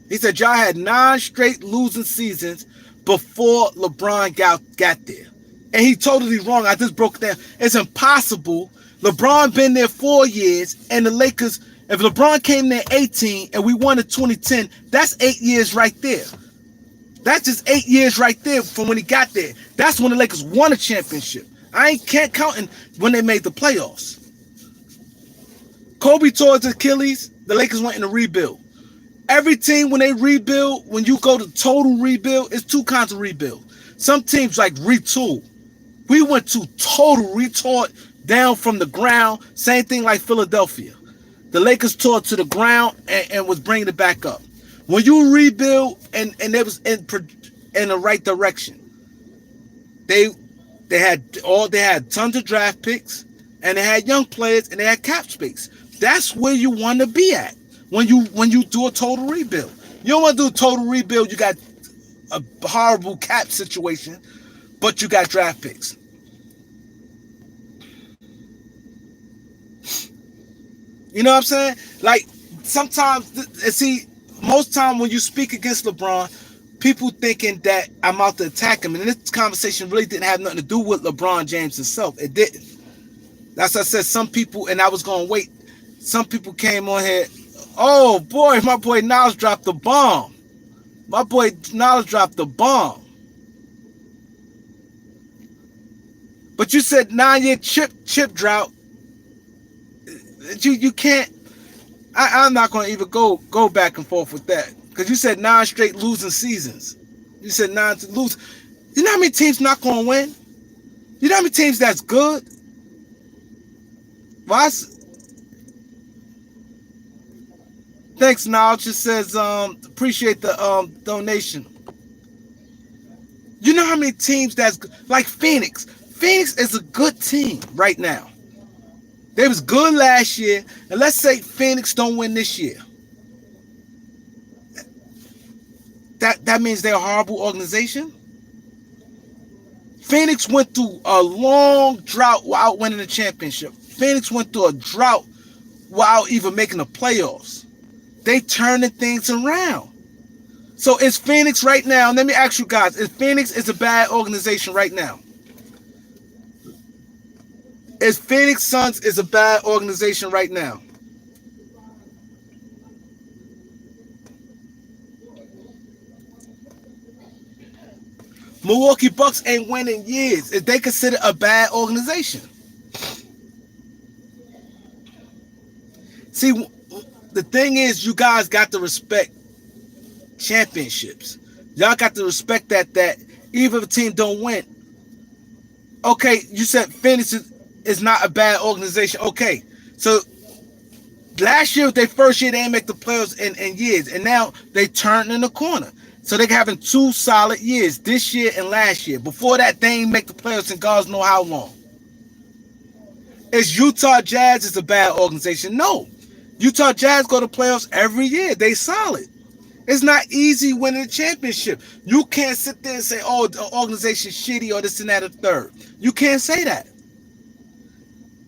He said y'all had 9 straight losing seasons before LeBron got there. And he totally wrong. I just broke it down. It's impossible. LeBron been there 4 years, and the Lakers, if LeBron came there 18 and we won in 2010, that's 8 years right there. That's just 8 years right there from when he got there. That's when the Lakers won a championship. Can't count when they made the playoffs. Kobe tore his Achilles, the Lakers went in a rebuild. Every team, when they rebuild, when you go to total rebuild, it's 2 kinds of rebuild. Some teams like retool. We went to total retort down from the ground. Same thing like Philadelphia. The Lakers tore to the ground and was bringing it back up. When you rebuild and it was in the right direction, they had tons of draft picks, and they had young players, and they had cap space. That's where you want to be at when you do a total rebuild. You don't want to do a total rebuild. You got a horrible cap situation, but you got draft picks. You know what I'm saying? Like, sometimes, see, most time when you speak against LeBron, people thinking that I'm out to attack him. And this conversation really didn't have nothing to do with LeBron James himself. It didn't. That's what I said. Some people, and I was going to wait. Some people came on here. Oh, boy, my boy Niles dropped the bomb. My boy Niles dropped the bomb. But you said 9-year chip drought. You can't. I'm not going to even go back and forth with that, because you said 9 straight losing seasons. You said 9 to lose. You know how many teams not going to win? You know how many teams that's good? Well, thanks, Niall. Just says appreciate the donation. You know how many teams that's good? Like Phoenix. Phoenix is a good team right now. They was good last year, and let's say Phoenix don't win this year. That means they're a horrible organization. Phoenix went through a long drought without winning the championship. Phoenix went through a drought without even making the playoffs. They turning things around. So is Phoenix right now? Let me ask you guys: is Phoenix a bad organization right now? Is Phoenix Suns a bad organization right now? Milwaukee Bucks ain't winning years. Is they considered a bad organization? See, the thing is, you guys got to respect championships. Y'all got to respect that even if a team don't win. Okay, you said Phoenix is not a bad organization. Okay, so last year, their first year, they didn't make the playoffs in years, and now they turned in the corner. So they're having 2 solid years, this year and last year. Before that, they didn't make the playoffs in God knows how long. Is Utah Jazz a bad organization? No. Utah Jazz go to playoffs every year. They solid. It's not easy winning a championship. You can't sit there and say, oh, the organization's shitty or this and that or third. You can't say that.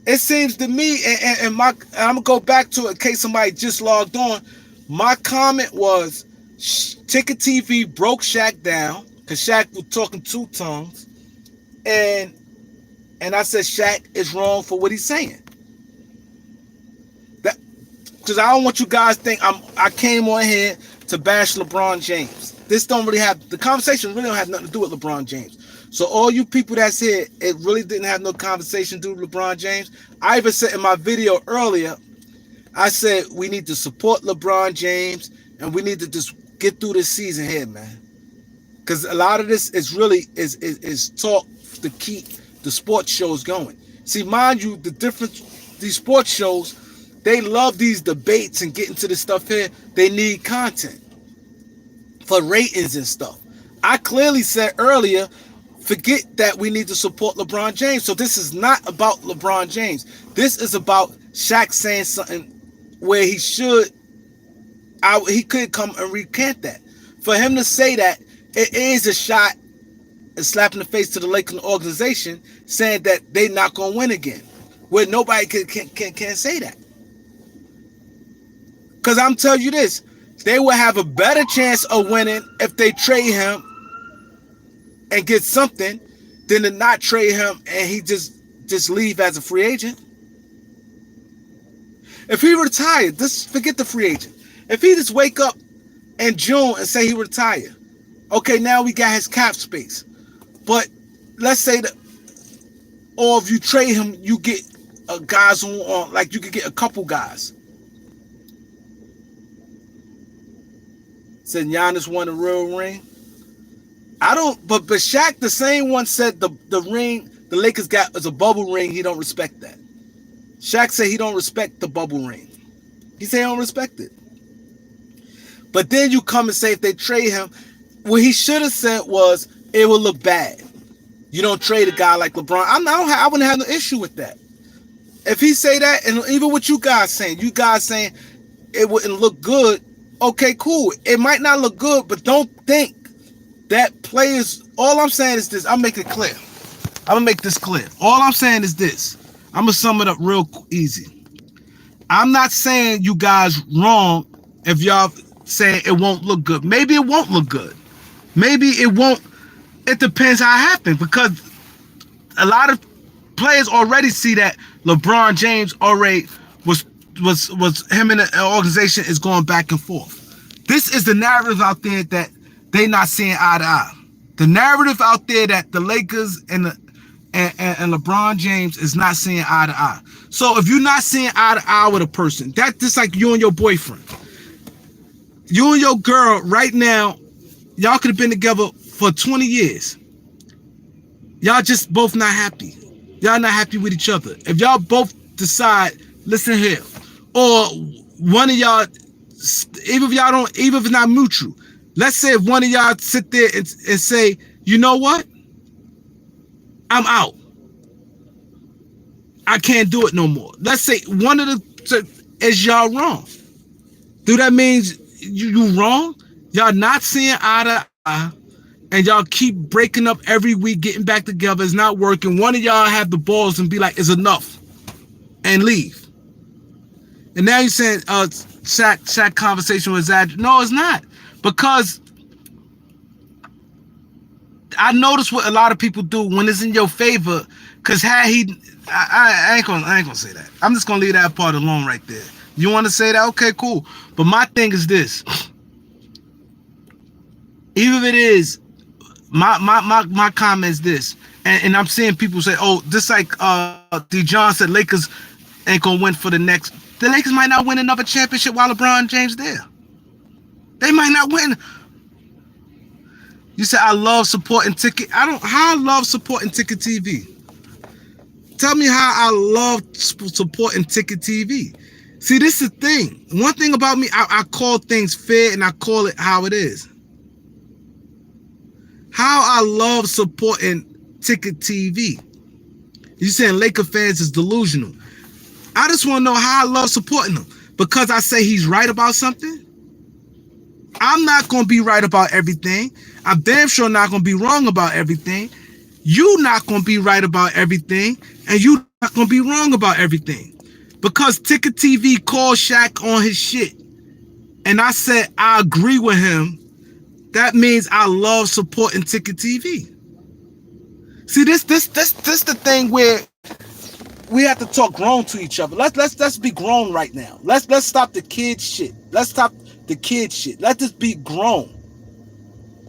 It seems to me, and I'm going to go back to it in case somebody just logged on. My comment was, Ticket TV broke Shaq down because Shaq was talking 2 tongues. And I said Shaq is wrong for what he's saying. Because I don't want you guys to think I came on here to bash LeBron James. This don't really have, the conversation really don't have nothing to do with LeBron James. So all you people that said it really didn't have no conversation due to LeBron James, I even said in my video earlier, I said we need to support LeBron James and we need to just get through this season here, man. Because a lot of this is really is talk to keep the sports shows going. See, mind you, the difference, these sports shows, they love these debates and getting to this stuff here. They need content for ratings and stuff. I clearly said earlier, forget that we need to support LeBron James. So this is not about LeBron James. This is about Shaq saying something where he could come and recant that. For him to say that, it is a shot, a slap in the face to the Lakers organization, saying that they're not going to win again. Where nobody can say that. Because I'm telling you this, they will have a better chance of winning if they trade him and get something than to not trade him and he just leave as a free agent. If he retired, just forget the free agent. If he just wake up in June and say he retired, okay, now we got his cap space. But let's say that, or if you trade him, you get guys on like you could get a couple guys. Said Giannis won a real ring. I don't, but Shaq, the same one, said the ring the Lakers got is a bubble ring. He don't respect that. Shaq said he don't respect the bubble ring. He said he don't respect it. But then you come and say if they trade him, what he should have said was it will look bad. You don't trade a guy like LeBron. I wouldn't have no issue with that. If he say that, and even what you guys saying it wouldn't look good. Okay, cool. It might not look good, but don't think that players. All I'm saying is this. I'll make it clear. I'm gonna make this clear. All I'm saying is this. I'm gonna sum it up real easy. I'm not saying you guys wrong if y'all saying it won't look good. Maybe it won't look good. Maybe it won't. It depends how it happens, because a lot of players already see that LeBron James already was him and the organization is going back and forth. This is the narrative out there that they not seeing eye to eye. The narrative out there that the Lakers and LeBron James is not seeing eye to eye. So if you're not seeing eye to eye with a person, that's just like you and your boyfriend. You and your girl right now, y'all could have been together for 20 years. Y'all just both not happy. Y'all not happy with each other. If y'all both decide, listen here, or one of y'all, even if it's not mutual, let's say if one of y'all sit there and say, you know what? I'm out. I can't do it no more. Let's say one of the is y'all wrong. Do that means you wrong? Y'all not seeing eye to eye, and y'all keep breaking up every week, getting back together. It's not working. One of y'all have the balls and be like, it's enough, and leave. And now you're saying Shaq conversation was that. No, it's not. Because I notice what a lot of people do when it's in your favor. Because I ain't gonna say that. I'm just gonna leave that part alone right there. You want to say that? Okay, cool. But my thing is this. Even if it is, my comment is this, and I'm seeing people say, oh, just like D. John said, Lakers ain't gonna win for the next. The Lakers might not win another championship while LeBron James there. They might not win. You said I love supporting Ticket. How I love supporting Ticket TV. Tell me how I love supporting Ticket TV. See, this is the thing. One thing about me, I call things fair and I call it how it is. How I love supporting Ticket TV. You saying Laker fans is delusional. I just want to know how I love supporting them. Because I say he's right about something? I'm not going to be right about everything. I'm damn sure not going to be wrong about everything. You not going to be right about everything. And you not going to be wrong about everything. Because Ticket TV called Shaq on his shit. And I said, I agree with him. That means I love supporting Ticket TV. See, this the thing where we have to talk grown to each other. Let's be grown right now. Let's stop the kid shit. Let's stop the kid shit. Let this be grown.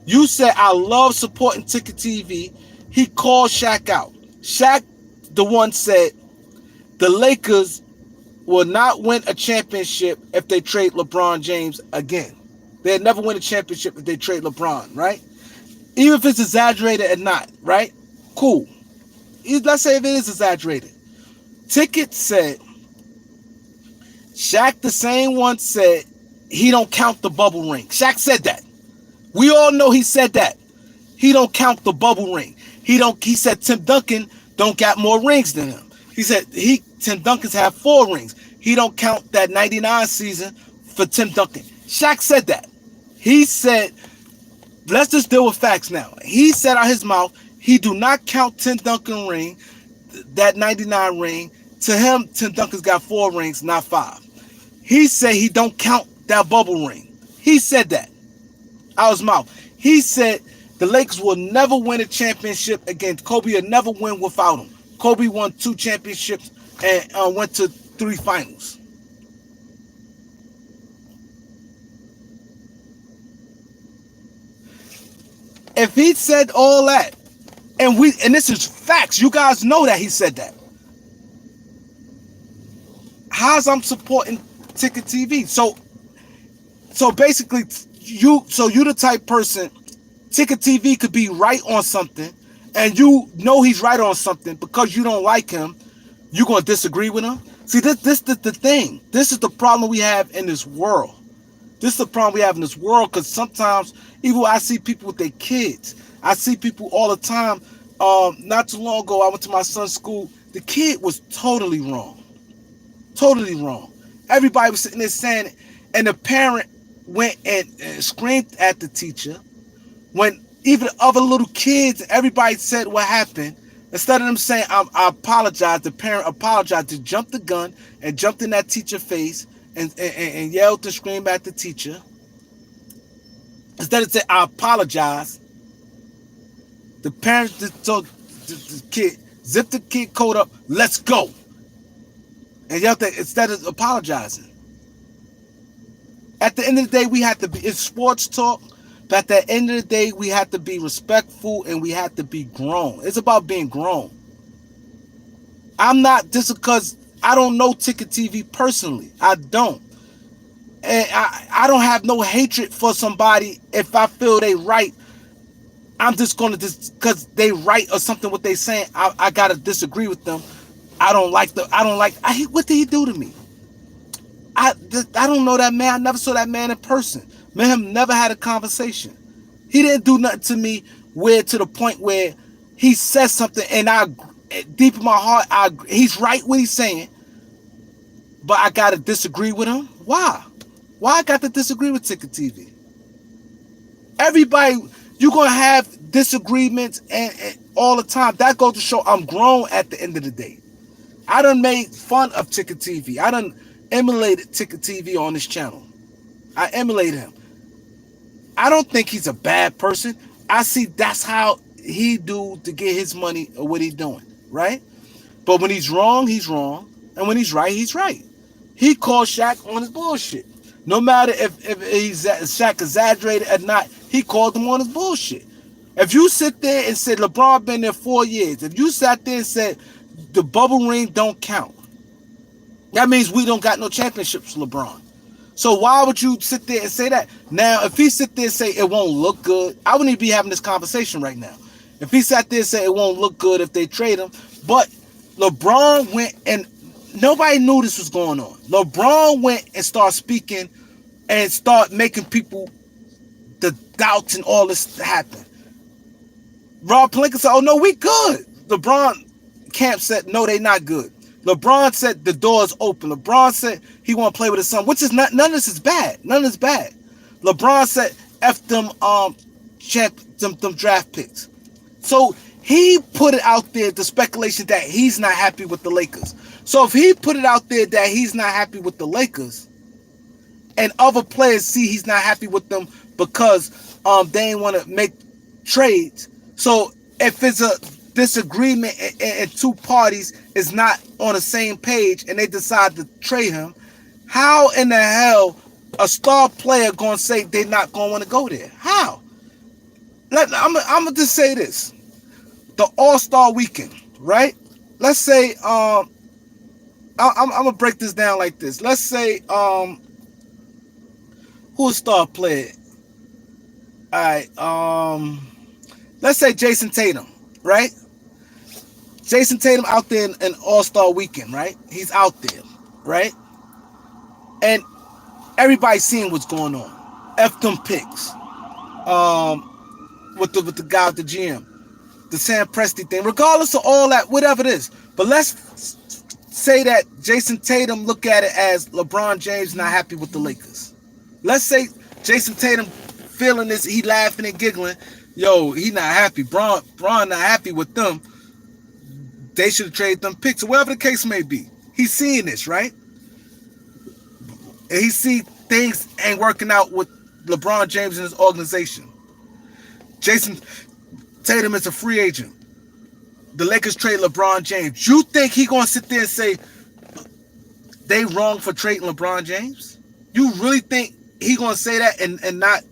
You said I love supporting Ticket TV. He called Shaq out. Shaq, the one said, the Lakers will not win a championship if they trade LeBron James again. They'll never win a championship if they trade LeBron, right? Even if it's exaggerated or not, right? Cool. Let's say if it is exaggerated. Ticket said, Shaq, the same one, said he don't count the bubble ring. Shaq said that. We all know he said that. He don't count the bubble ring. He said Tim Duncan don't got more rings than him. He said Tim Duncan's have 4 rings. He don't count that 99 season for Tim Duncan. Shaq said that. He said, let's just deal with facts now. He said out his mouth, he do not count Tim Duncan ring, that 99 ring. To him, Tim Duncan's got 4 rings, not 5. He said he don't count that bubble ring. He said that out his mouth. He said the Lakers will never win a championship again. Kobe will never win without him. Kobe won 2 championships and went to 3 finals. If he said all that, and this is facts, you guys know that he said that. How's I'm supporting Ticket TV? So basically, you the type person, Ticket TV could be right on something, and you know he's right on something because you don't like him, you're gonna disagree with him. See, this is the thing. This is the problem we have in this world. This is the problem we have in this world, because sometimes, even when I see people with their kids, I see people all the time. Not too long ago, I went to my son's school. The kid was totally wrong. Totally wrong. Everybody was sitting there saying it, and the parent went and screamed at the teacher. When even other little kids, everybody said what happened. Instead of them saying, I apologize, the parent apologized, to jump the gun and jumped in that teacher's face and yelled and screamed at the teacher. Instead of saying, I apologize, the parents just told the kid, zip the kid coat up, let's go. And yelled that instead of apologizing. At the end of the day, we have to be, it's sports talk, but at the end of the day, we have to be respectful and we have to be grown. It's about being grown. I'm not, just because I don't know Ticket TV personally. I don't. And I don't have no hatred for somebody. If I feel they right, I'm just going to, just because they right or something what they saying, I got to disagree with them. What did he do to me? I don't know that man. I never saw that man in person. Me and him never had a conversation. He didn't do nothing to me to the point where he says something and deep in my heart, he's right what he's saying, but I got to disagree with him. Why? Why I got to disagree with Ticket TV? Everybody, you're going to have disagreements and all the time. That goes to show I'm grown at the end of the day. I done made fun of Ticket TV. I done emulated Ticket TV on this channel. I emulate him. I don't think he's a bad person. I see that's how he do to get his money or what he's doing, right? But when he's wrong, he's wrong. And when he's right, he's right. He called Shaq on his bullshit. No matter if Shaq exaggerated or not, he called him on his bullshit. If you sit there and said LeBron been there 4 years, if you sat there and said the bubble ring don't count, that means we don't got no championships, LeBron. So why would you sit there and say that? Now, if he sit there and say it won't look good, I wouldn't even be having this conversation right now. If he sat there and said it won't look good if they trade him, but LeBron went and nobody knew this was going on. LeBron went and started speaking and started making people, the doubts and all this happen. Rob Pelinka said, oh no, we good. LeBron camp said, no, they not good. LeBron said the door is open. LeBron said he want to play with his son, which is not, none of this is bad. None of this is bad. LeBron said F them them draft picks. So he put it out there, the speculation that he's not happy with the Lakers. So if he put it out there that he's not happy with the Lakers, and other players see he's not happy with them because they ain't want to make trades. So if it's a disagreement and 2 parties is not on the same page and they decide to trade him, how in the hell a star player gonna say they're not gonna want to go there? How? I'm gonna just say this. the All-Star weekend, right? Let's say I'm gonna break this down like this. Let's say who a star player? All right, let's say Jason Tatum, right? Jason Tatum out there in All-Star weekend, right? He's out there, right? And everybody's seeing what's going on. F them picks. With the guy with the GM, the Sam Presti thing, regardless of all that, whatever it is. But let's say that Jason Tatum look at it as LeBron James not happy with the Lakers. Let's say Jason Tatum feeling this, he laughing and giggling. Yo, he not happy. Bron not happy with them. They should have traded them picks, or whatever the case may be. He's seeing this, right? And he see things ain't working out with LeBron James and his organization. Jason Tatum is a free agent. The Lakers trade LeBron James. You think he gonna sit there and say they wrong for trading LeBron James? You really think he gonna say that and not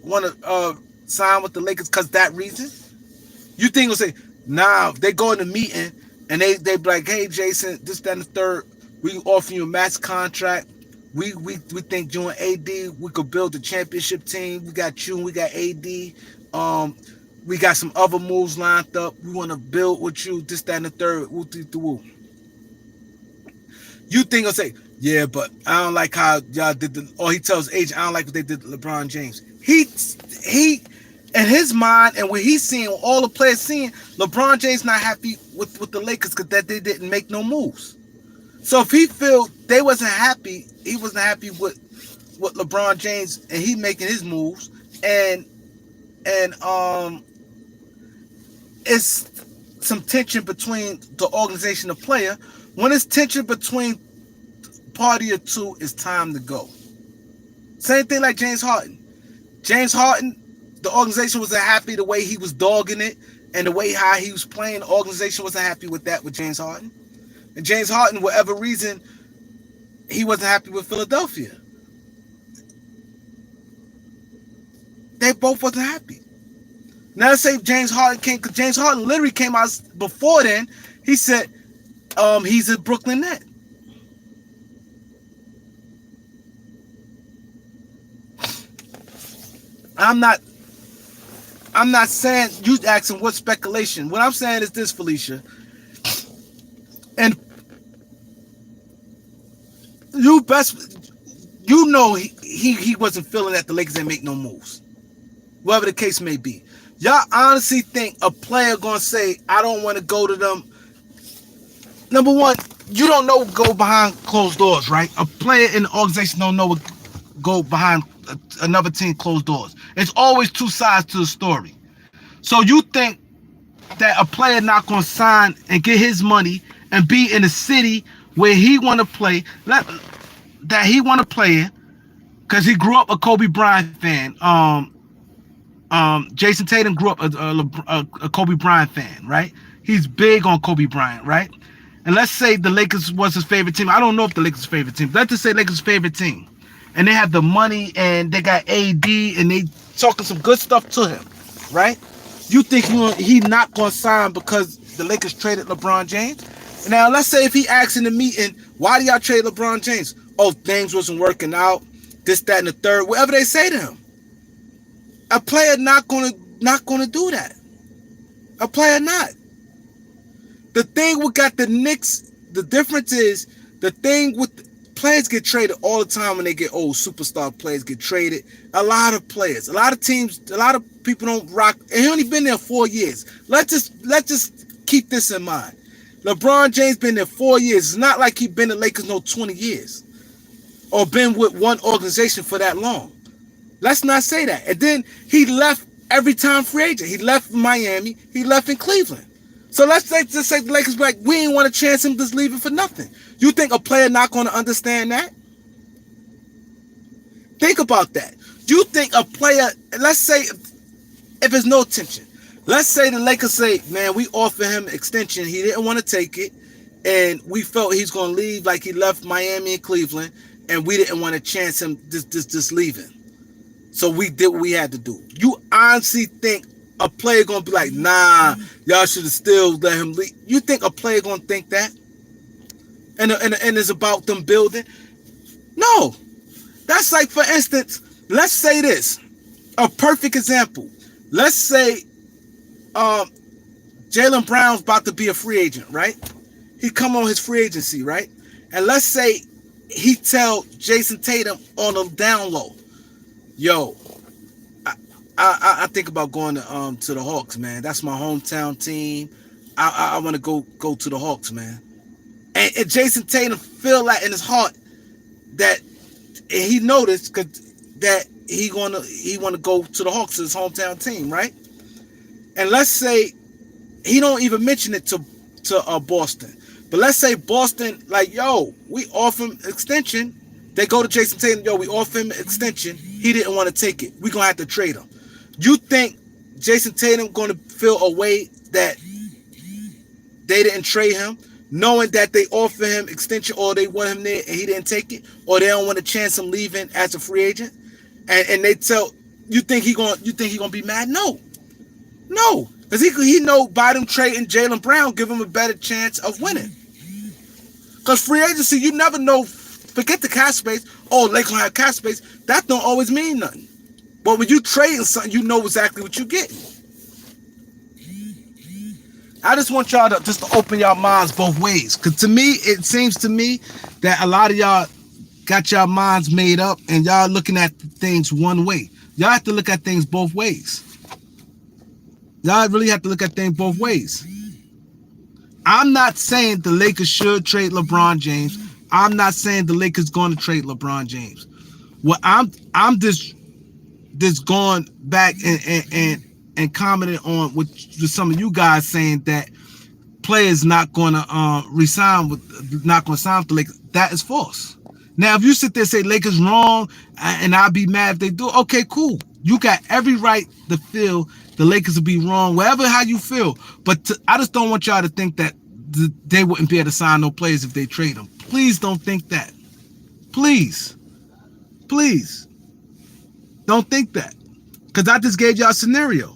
want to sign with the Lakers because that reason? You think he'll say, nah, they go in the meeting and they be like, hey Jason, this, that, and the third, we offer you a max contract. We think you and AD, we could build a championship team. We got you, we got AD. We got some other moves lined up. We want to build with you, this, that, and the third. Woo. You think he'll say, yeah, but I don't like how y'all did or he tells agent, I don't like what they did to LeBron James. He in his mind and what he's seeing, all the players seeing, LeBron James not happy with the Lakers because that they didn't make no moves. So if he feel they wasn't happy, he wasn't happy with LeBron James and he making his moves and it's some tension between the organization and the player. When it's tension between party or two, it's time to go. Same thing like James Harden. James Harden, the organization wasn't happy the way he was dogging it and the way how he was playing. The organization wasn't happy with that with James Harden. And James Harden, whatever reason, he wasn't happy with Philadelphia. They both wasn't happy. Now let's say James Harden came, because James Harden literally came out before then. He said he's a Brooklyn Net. I'm not saying, you asking what speculation. What I'm saying is this, Felicia. And you know he wasn't feeling that the Lakers didn't make no moves. Whatever the case may be. Y'all honestly think a player gonna say, I don't want to go to them? Number one, you don't know what go behind closed doors, right? A player in the organization don't know what go behind another team closed doors. It's always two sides to the story. So you think that a player not gonna sign and get his money and be in a city where he want to play, that he want to play in, because he grew up a Kobe Bryant fan. Jason Tatum grew up a Kobe Bryant fan, right? He's big on Kobe Bryant, right? And let's say the Lakers was his favorite team. I don't know if the Lakers' favorite team. Let's just say Lakers' favorite team. And they have the money and they got AD and they talking some good stuff to him, right? You think he not going to sign because the Lakers traded LeBron James? Now, let's say if he asks in the meeting, why do y'all trade LeBron James? Oh, things wasn't working out, this, that, and the third, whatever they say to him. A player not gonna do that. A player not. The thing we got the Knicks, the difference is the thing with players get traded all the time when they get old. Superstar players get traded. A lot of players, a lot of teams, a lot of people don't rock. And he only been there 4 years. Let's just keep this in mind. LeBron James been there 4 years. It's not like he been at Lakers 20 years or been with one organization for that long. Let's not say that. And then he left every time free agent. He left Miami. He left in Cleveland. So let's just say the Lakers be like, we ain't want to chance him just leaving for nothing. You think a player not going to understand that? Think about that. You think a player, let's say if there's no tension, let's say the Lakers say, man, we offer him extension. He didn't want to take it. And we felt he's going to leave like he left Miami and Cleveland. And we didn't want to chance him just leaving. So we did what we had to do. You honestly think a player gonna be like, nah, y'all should have still let him leave? You think a player gonna think that? And it's about them building? No. That's like, for instance, let's say this. A perfect example. Let's say Jaylen Brown's about to be a free agent, right? He come on his free agency, right? And let's say he tell Jason Tatum on the down low, yo, I think about going to the Hawks, man. That's my hometown team. I want to go to the Hawks, man. And Jason Tatum feel like in his heart that he noticed that he want to go to the Hawks, his hometown team, right? And let's say he don't even mention it to Boston, but let's say Boston like, yo, we offer him extension. They go to Jason Tatum, yo, we offer him extension. He didn't want to take it. We gonna have to trade him. You think Jason Tatum gonna feel a way that they didn't trade him, knowing that they offer him extension or they want him there and he didn't take it, or they don't want to chance him leaving as a free agent? And they tell you think he gonna be mad? No, because he know by them trading Jaylen Brown give him a better chance of winning. Because free agency, you never know. Forget the cap space. Oh, they gonna have cap space. That don't always mean nothing. But when you trading something, you know exactly what you get. I just want y'all to open y'all minds both ways. Because to me, it seems to me that a lot of y'all got y'all minds made up and y'all looking at things one way. Y'all have to look at things both ways. Y'all really have to look at things both ways. I'm not saying the Lakers should trade LeBron James. I'm not saying the Lakers going to trade LeBron James. Well, I'm just going back and commenting on with some of you guys saying that players not going to resign not going to sign with the Lakers. That is false. Now, if you sit there and say Lakers wrong, and I'll be mad if they do, okay, cool. You got every right to feel the Lakers will be wrong, whatever how you feel. But I just don't want y'all to think that they wouldn't be able to sign no players if they trade them. Please don't think that. Please. Don't think that. Because I just gave y'all a scenario.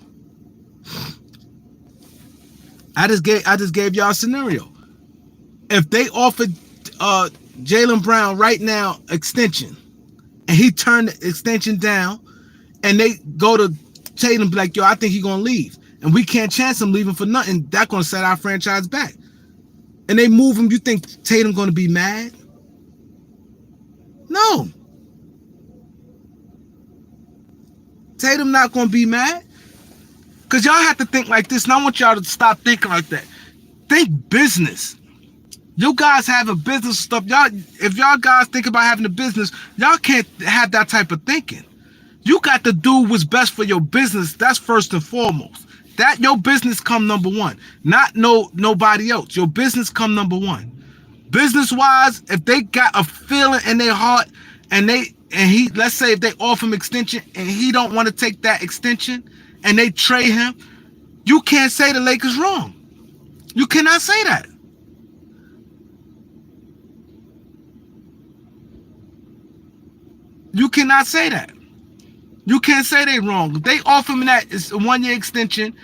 I just gave y'all a scenario. If they offered Jaylen Brown right now extension, and he turned the extension down, and they go to Tatum and be like, yo, I think he's gonna leave, and we can't chance him leaving for nothing, that's gonna set our franchise back. And they move him, you think Tatum gonna be mad? No. Tatum not gonna be mad. Because y'all have to think like this, and I want y'all to stop thinking like that. Think business. You guys have a business stuff. If y'all guys think about having a business, y'all can't have that type of thinking. You got to do what's best for your business. That's first and foremost. That your business come number one, not nobody else. Your business come number one. Business wise, if they got a feeling in their heart, and he, let's say if they offer him extension and he don't want to take that extension, and they trade him, you can't say the Lakers wrong. You cannot say that. You cannot say that. You can't say they wrong. If they offer him that, it's a 1-year extension,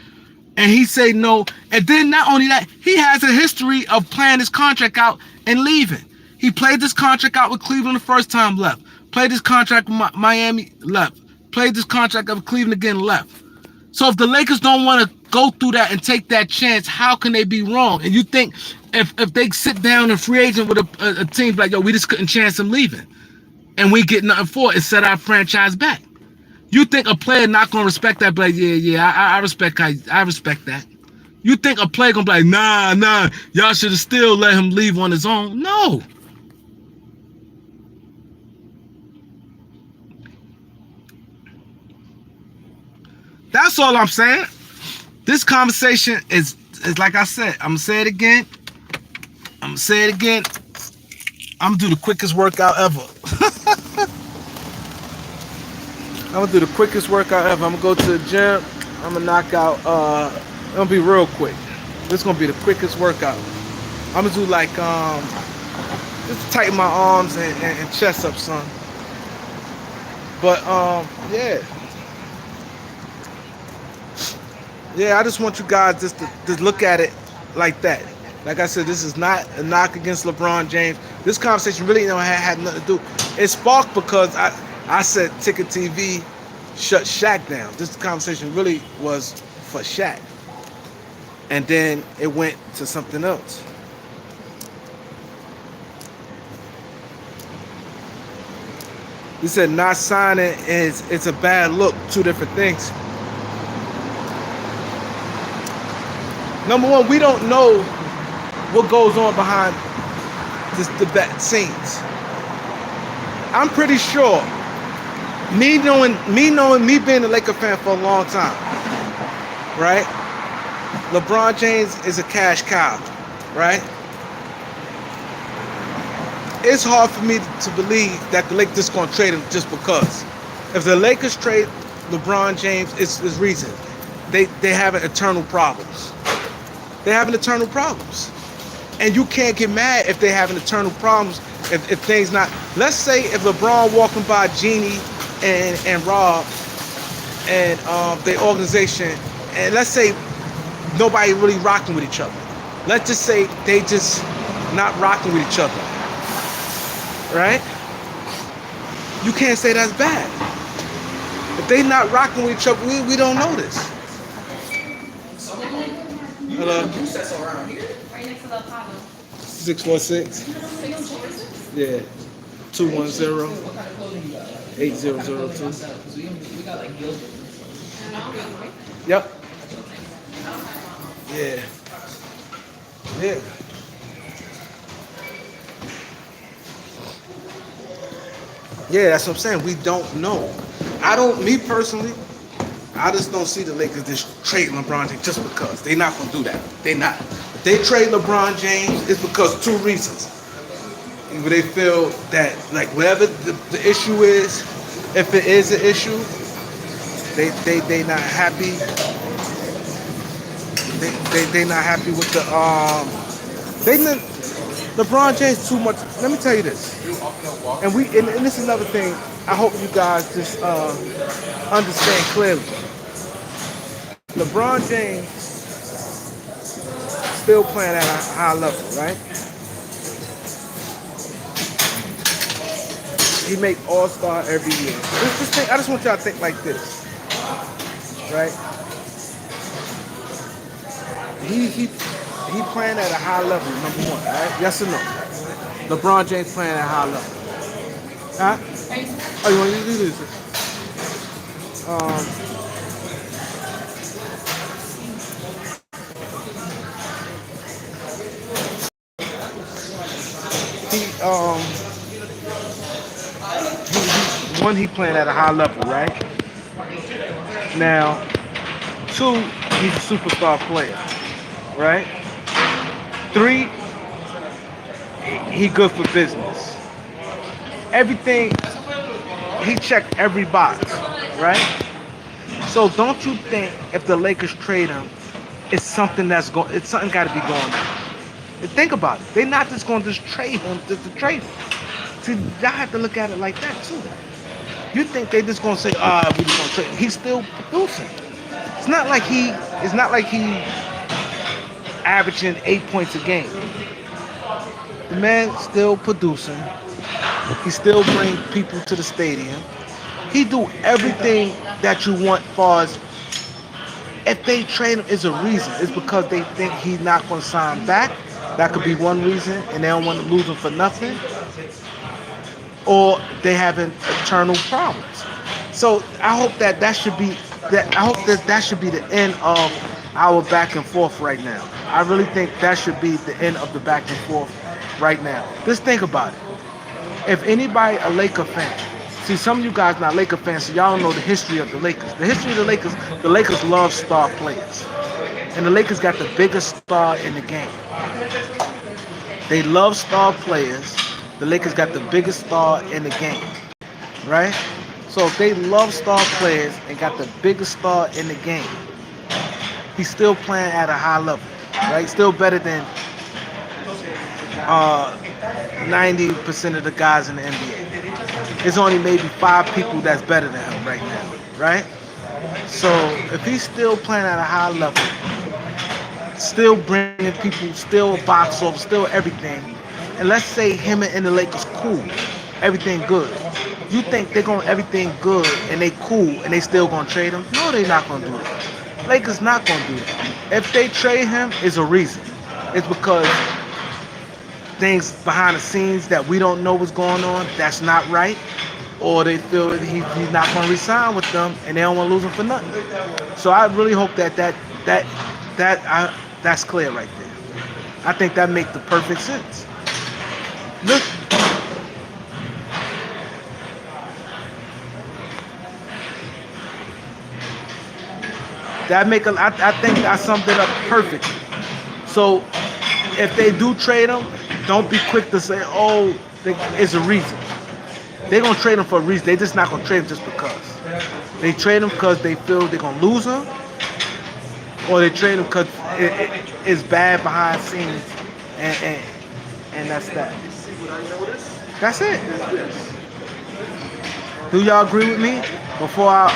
and he say no, and then not only that, he has a history of playing his contract out and leaving. He played this contract out with Cleveland the first time, left. Played this contract with Miami, left. Played this contract with Cleveland again, left. So if the Lakers don't want to go through that and take that chance, how can they be wrong? And you think if they sit down and free agent with a team like, yo, we just couldn't chance him leaving, and we get nothing for it, and set our franchise back. You think a player not gonna respect that? But yeah, I respect that. You think a player gonna be like, nah, y'all should have still let him leave on his own? No. That's all I'm saying. This conversation is like I said. I'm gonna say it again. I'm gonna do the quickest workout ever. I'm gonna do the quickest workout ever. I'm gonna go to the gym. I'm gonna knock out. It's gonna be real quick. This is gonna be the quickest workout. I'm gonna do like just tighten my arms and chest up, son. But yeah. Yeah, I just want you guys just look at it like that. Like I said, this is not a knock against LeBron James. This conversation really don't had nothing to do. It sparked because I said Ticket TV shut Shaq down. This conversation really was for Shaq, and then it went to something else. He said not signing is it's a bad look. Two different things. Number one, we don't know what goes on behind the scenes. I'm pretty sure, me being a Laker fan for a long time, right? LeBron James is a cash cow, right? It's hard for me to believe that the Lakers just gonna trade him just because. If the Lakers trade LeBron James, it's reason. They have internal problems. They having internal problems. And you can't get mad if they having internal problems if things not. Let's say if LeBron walking by Jeannie and Rob and their organization, and let's say nobody really rocking with each other. Let's just say they just not rocking with each other, right? You can't say that's bad. If they not rocking with each other, we don't know this. Hello. Right next to the Apollo. 616. Yeah. 210-8002. Yep. Yeah. Yeah. Yeah, that's what I'm saying. We don't know. Me personally, I just don't see the Lakers just trade LeBron James just because. They're not going to do that. They're not. If they trade LeBron James, it's because two reasons. Either they feel that, like, whatever the issue is, if it is an issue, they not happy. They not happy with the LeBron James too much. Let me tell you this, and this is another thing. I hope you guys just understand clearly. LeBron James still playing at a high level, right? He make All-Star every year. I just want y'all to think like this, right? He playing at a high level, number one, right? Yes or no? LeBron James playing at a high level. Huh? Oh, you want to do this? He playing at a high level, right? Now, two, he's a superstar player, right? Three, he good for business. Everything, he checked every box, right? So don't you think if the Lakers trade him, it's something it's something got to be going on. And think about it. They're not just going to just trade him just to trade him. See, y'all have to look at it like that too. You think they just gonna say, we just gonna trade? He's still producing. It's not like he averaging 8 points a game. The man still producing. He still bring people to the stadium. He do everything that you want. Far as if they trade him, is a reason. It's because they think he's not gonna sign back. That could be one reason, and they don't want to lose him for nothing. Or they having internal problems. So I hope that should be that. I hope that should be the end of our back and forth right now. I really think that should be the end of the back and forth right now. Just think about it. If anybody a Laker fan, see some of you guys not Laker fans, so y'all don't know the history of the Lakers. The history of the Lakers love star players, and the Lakers got the biggest star in the game. They love star players. The Lakers got the biggest star in the game, right? So if they love star players and got the biggest star in the game, he's still playing at a high level, right? Still better than 90% of the guys in the NBA. There's only maybe 5 people that's better than him right now, right? So if he's still playing at a high level, still bringing people, still a box office, still everything, and let's say him and the Lakers cool, everything good. You think they're gonna everything good and they cool and they still gonna trade him? No, they're not gonna do that. Lakers not gonna do that. If they trade him, is a reason. It's because things behind the scenes that we don't know what's going on that's not right, or they feel that he's not going to resign with them and they don't want to lose him for nothing. So I really hope that's clear right there. I think that makes the perfect sense. Look, I think I summed it up perfectly. So if they do trade him, don't be quick to say, "Oh, it's a reason." They're gonna trade him for a reason. They're just not gonna trade him just because. They trade him because they feel they're gonna lose him, or they trade him because it's bad behind the scenes, and that's that. That's it. Do y'all agree with me? Before I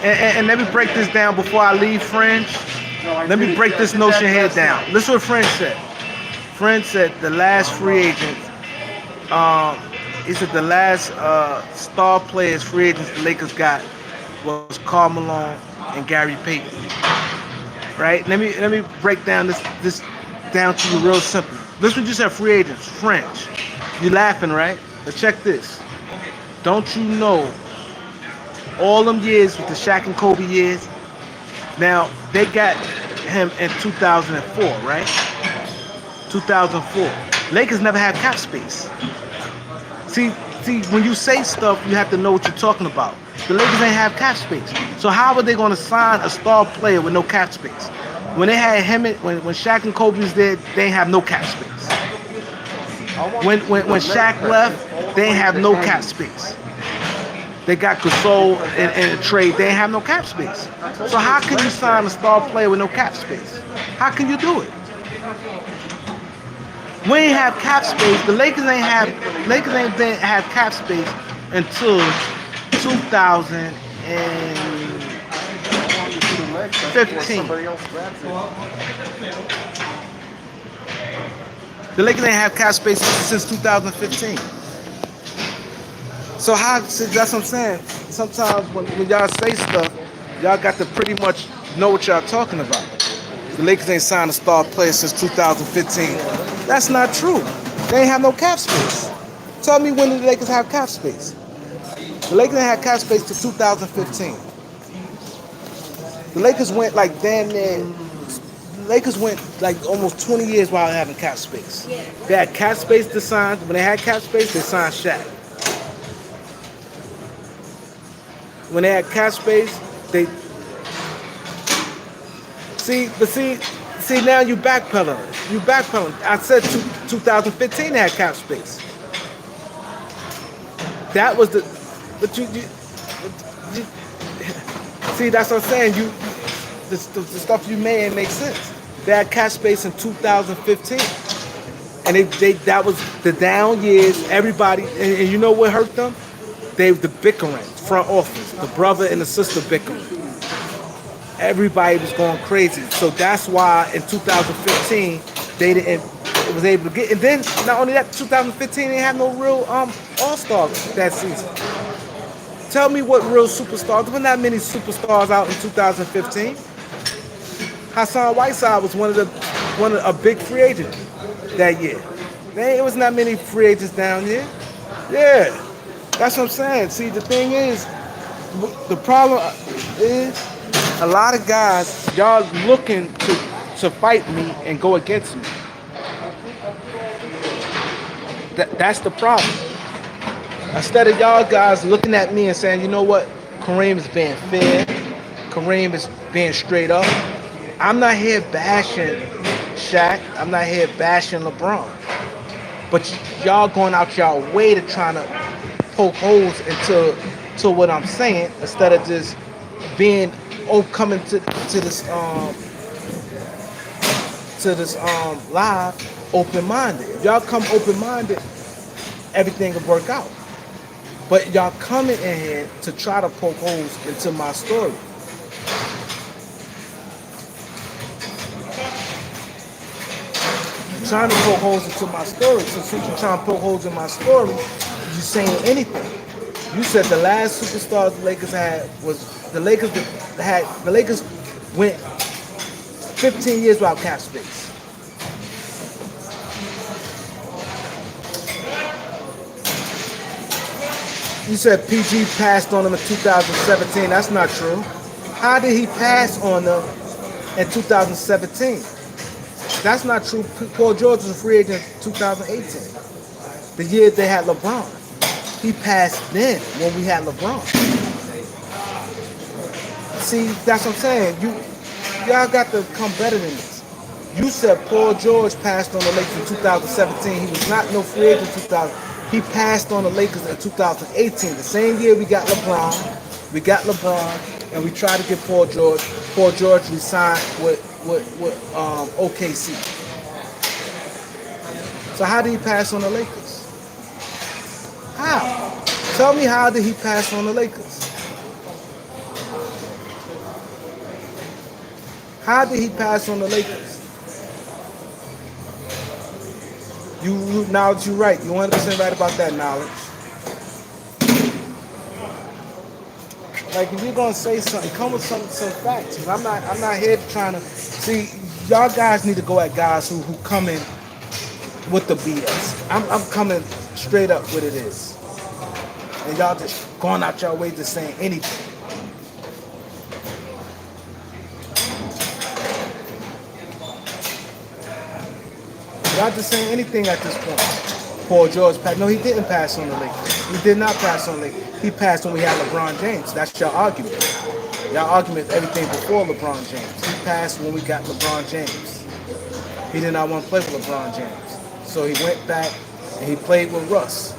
and let me break this down before I leave, French. Let me break this notion here down. Listen what French said. French said the last free agent, he said the last star players, free agents the Lakers got was Karl Malone and Gary Payton. Right? Let me break down this down to you real simple. This one just said free agents, French. You laughing, right? But check this. Don't you know all them years with the Shaq and Kobe years? Now they got him in 2004, right? 2004. Lakers never had cap space. See, when you say stuff, you have to know what you're talking about. The Lakers ain't have cap space. So how are they going to sign a star player with no cap space? When they had him, when Shaq and Kobe was there, they ain't have no cap space. When Shaq left, they ain't have no cap space. They got Gasol in a trade. They ain't have no cap space. So how can you sign a star player with no cap space? How can you do it? We ain't have cap space. The Lakers ain't have cap space until 2015. The Lakers ain't have cap space since 2015. So that's what I'm saying. Sometimes when y'all say stuff, y'all got to pretty much know what y'all talking about. The Lakers ain't signed a star player since 2015. That's not true. They ain't have no cap space. Tell me when did the Lakers have cap space? The Lakers ain't had cap space till 2015. The Lakers went like damn near. The Lakers went like almost 20 years without having cap space. They had cap space to sign. When they had cap space, they signed Shaq. When they had cap space, they see now you backpedaling. You backpedaling. I said 2015 they had cap space. That was but you see, that's what I'm saying. The stuff you made make sense. They had cap space in 2015, and that was the down years. Everybody, and you know what hurt them? The bickering, front office, the brother and the sister bickering. Everybody was going crazy. So that's why in 2015 they didn't. It was able to get, and then not only that, 2015 they had no real all-stars that season. Tell me what real superstars. There were not many superstars out in 2015. Hassan Whiteside was one of a big free agent that year. There was not many free agents down here. Yeah, that's what I'm saying. See, the thing is, the problem is a lot of guys, y'all looking to fight me and go against me. That's the problem. Instead of y'all guys looking at me and saying, you know what, Kareem is being fair, Kareem is being straight up. I'm not here bashing Shaq. I'm not here bashing LeBron. But y'all going out y'all way to trying to poke holes into what I'm saying instead of just being coming to this live open-minded. If y'all come open-minded, everything will work out. But y'all coming in here to try to poke holes into my story. You're trying to poke holes into my story. So since you're trying to poke holes in my story, you saying anything. You said the last superstar the Lakers had was the Lakers went 15 years without cap space. You said PG passed on them in 2017. That's not true. How did he pass on them in 2017? That's not true. Paul George was a free agent in 2018. The year they had LeBron. He passed then when we had LeBron. See, that's what I'm saying. Y'all got to come better than this. You said Paul George passed on the Lakers in 2017. He was not no free agent in 2000. He passed on the Lakers in 2018. The same year we got LeBron. We got LeBron, and we tried to get Paul George. Paul George resigned with OKC. So how did he pass on the Lakers? How? Tell me, how did he pass on the Lakers? How did he pass on the Lakers? You knowledge, you're right. You're 100% right about that knowledge. Like, if you're gonna say something, come with some facts. I'm not here trying to see. Y'all guys need to go at guys who come in with the BS. I'm coming straight up what it is, and y'all just going out your way just saying anything. Y'all just saying anything at this point. Paul George passed. No, he didn't pass on the Lakers. He did not pass on the Lakers. He passed when we had LeBron James. That's your argument. Y'all argument is everything before LeBron James. He passed when we got LeBron James. He did not want to play with LeBron James. So he went back and he played with Russ.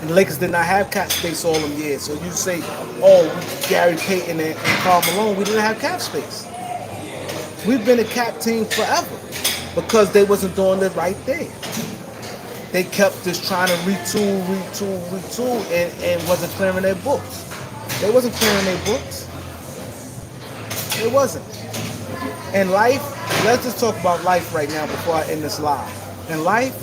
And the Lakers did not have cap space all them years. So you say, oh, Gary Payton and Karl Malone, we didn't have cap space. We've been a cap team forever because they wasn't doing the right thing. They kept just trying to retool, and wasn't clearing their books. They wasn't clearing their books. It wasn't. In life, let's just talk about life right now before I end this live. In life,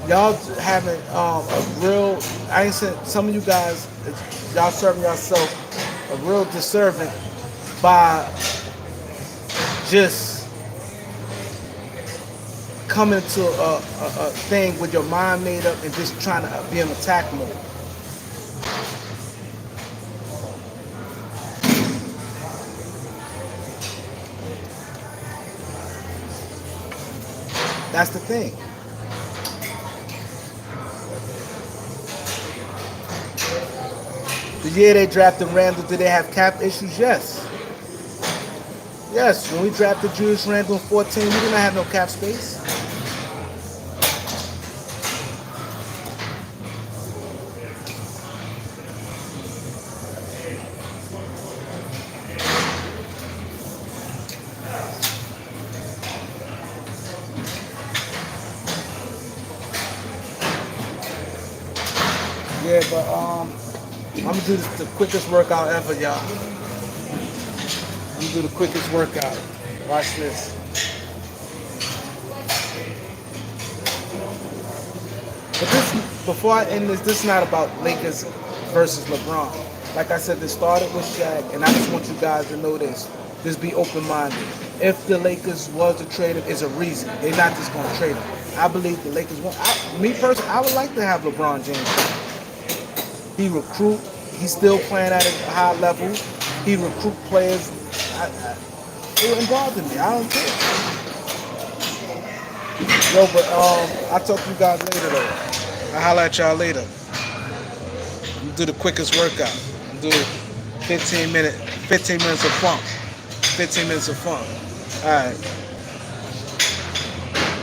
y'all having a real, I ain't saying, some of you guys, y'all serving yourself a real disservice by just coming to a thing with your mind made up and just trying to be in attack mode. That's the thing. The year they drafted Randall, did they have cap issues? Yes. Yes, when we drafted Julius Randle in 14, we did not have no cap space. Yeah, but I'm gonna do the quickest workout ever, y'all. I'm gonna do the quickest workout. Watch this. But this, before I end this is not about Lakers versus LeBron. Like I said, this started with Shaq, and I just want you guys to know this. Just be open-minded. If the Lakers was to trade him, is a reason. They're not just gonna trade him. I believe the Lakers want. Me personally, I would like to have LeBron James. He recruit. He's still playing at a high level. He recruit players. It wouldn't bother me. I don't care. Yo, but I'll talk to you guys later though. I'll holler at y'all later. I'm do the quickest workout. I'm do 15 minutes of fun. 15 minutes of fun. Alright.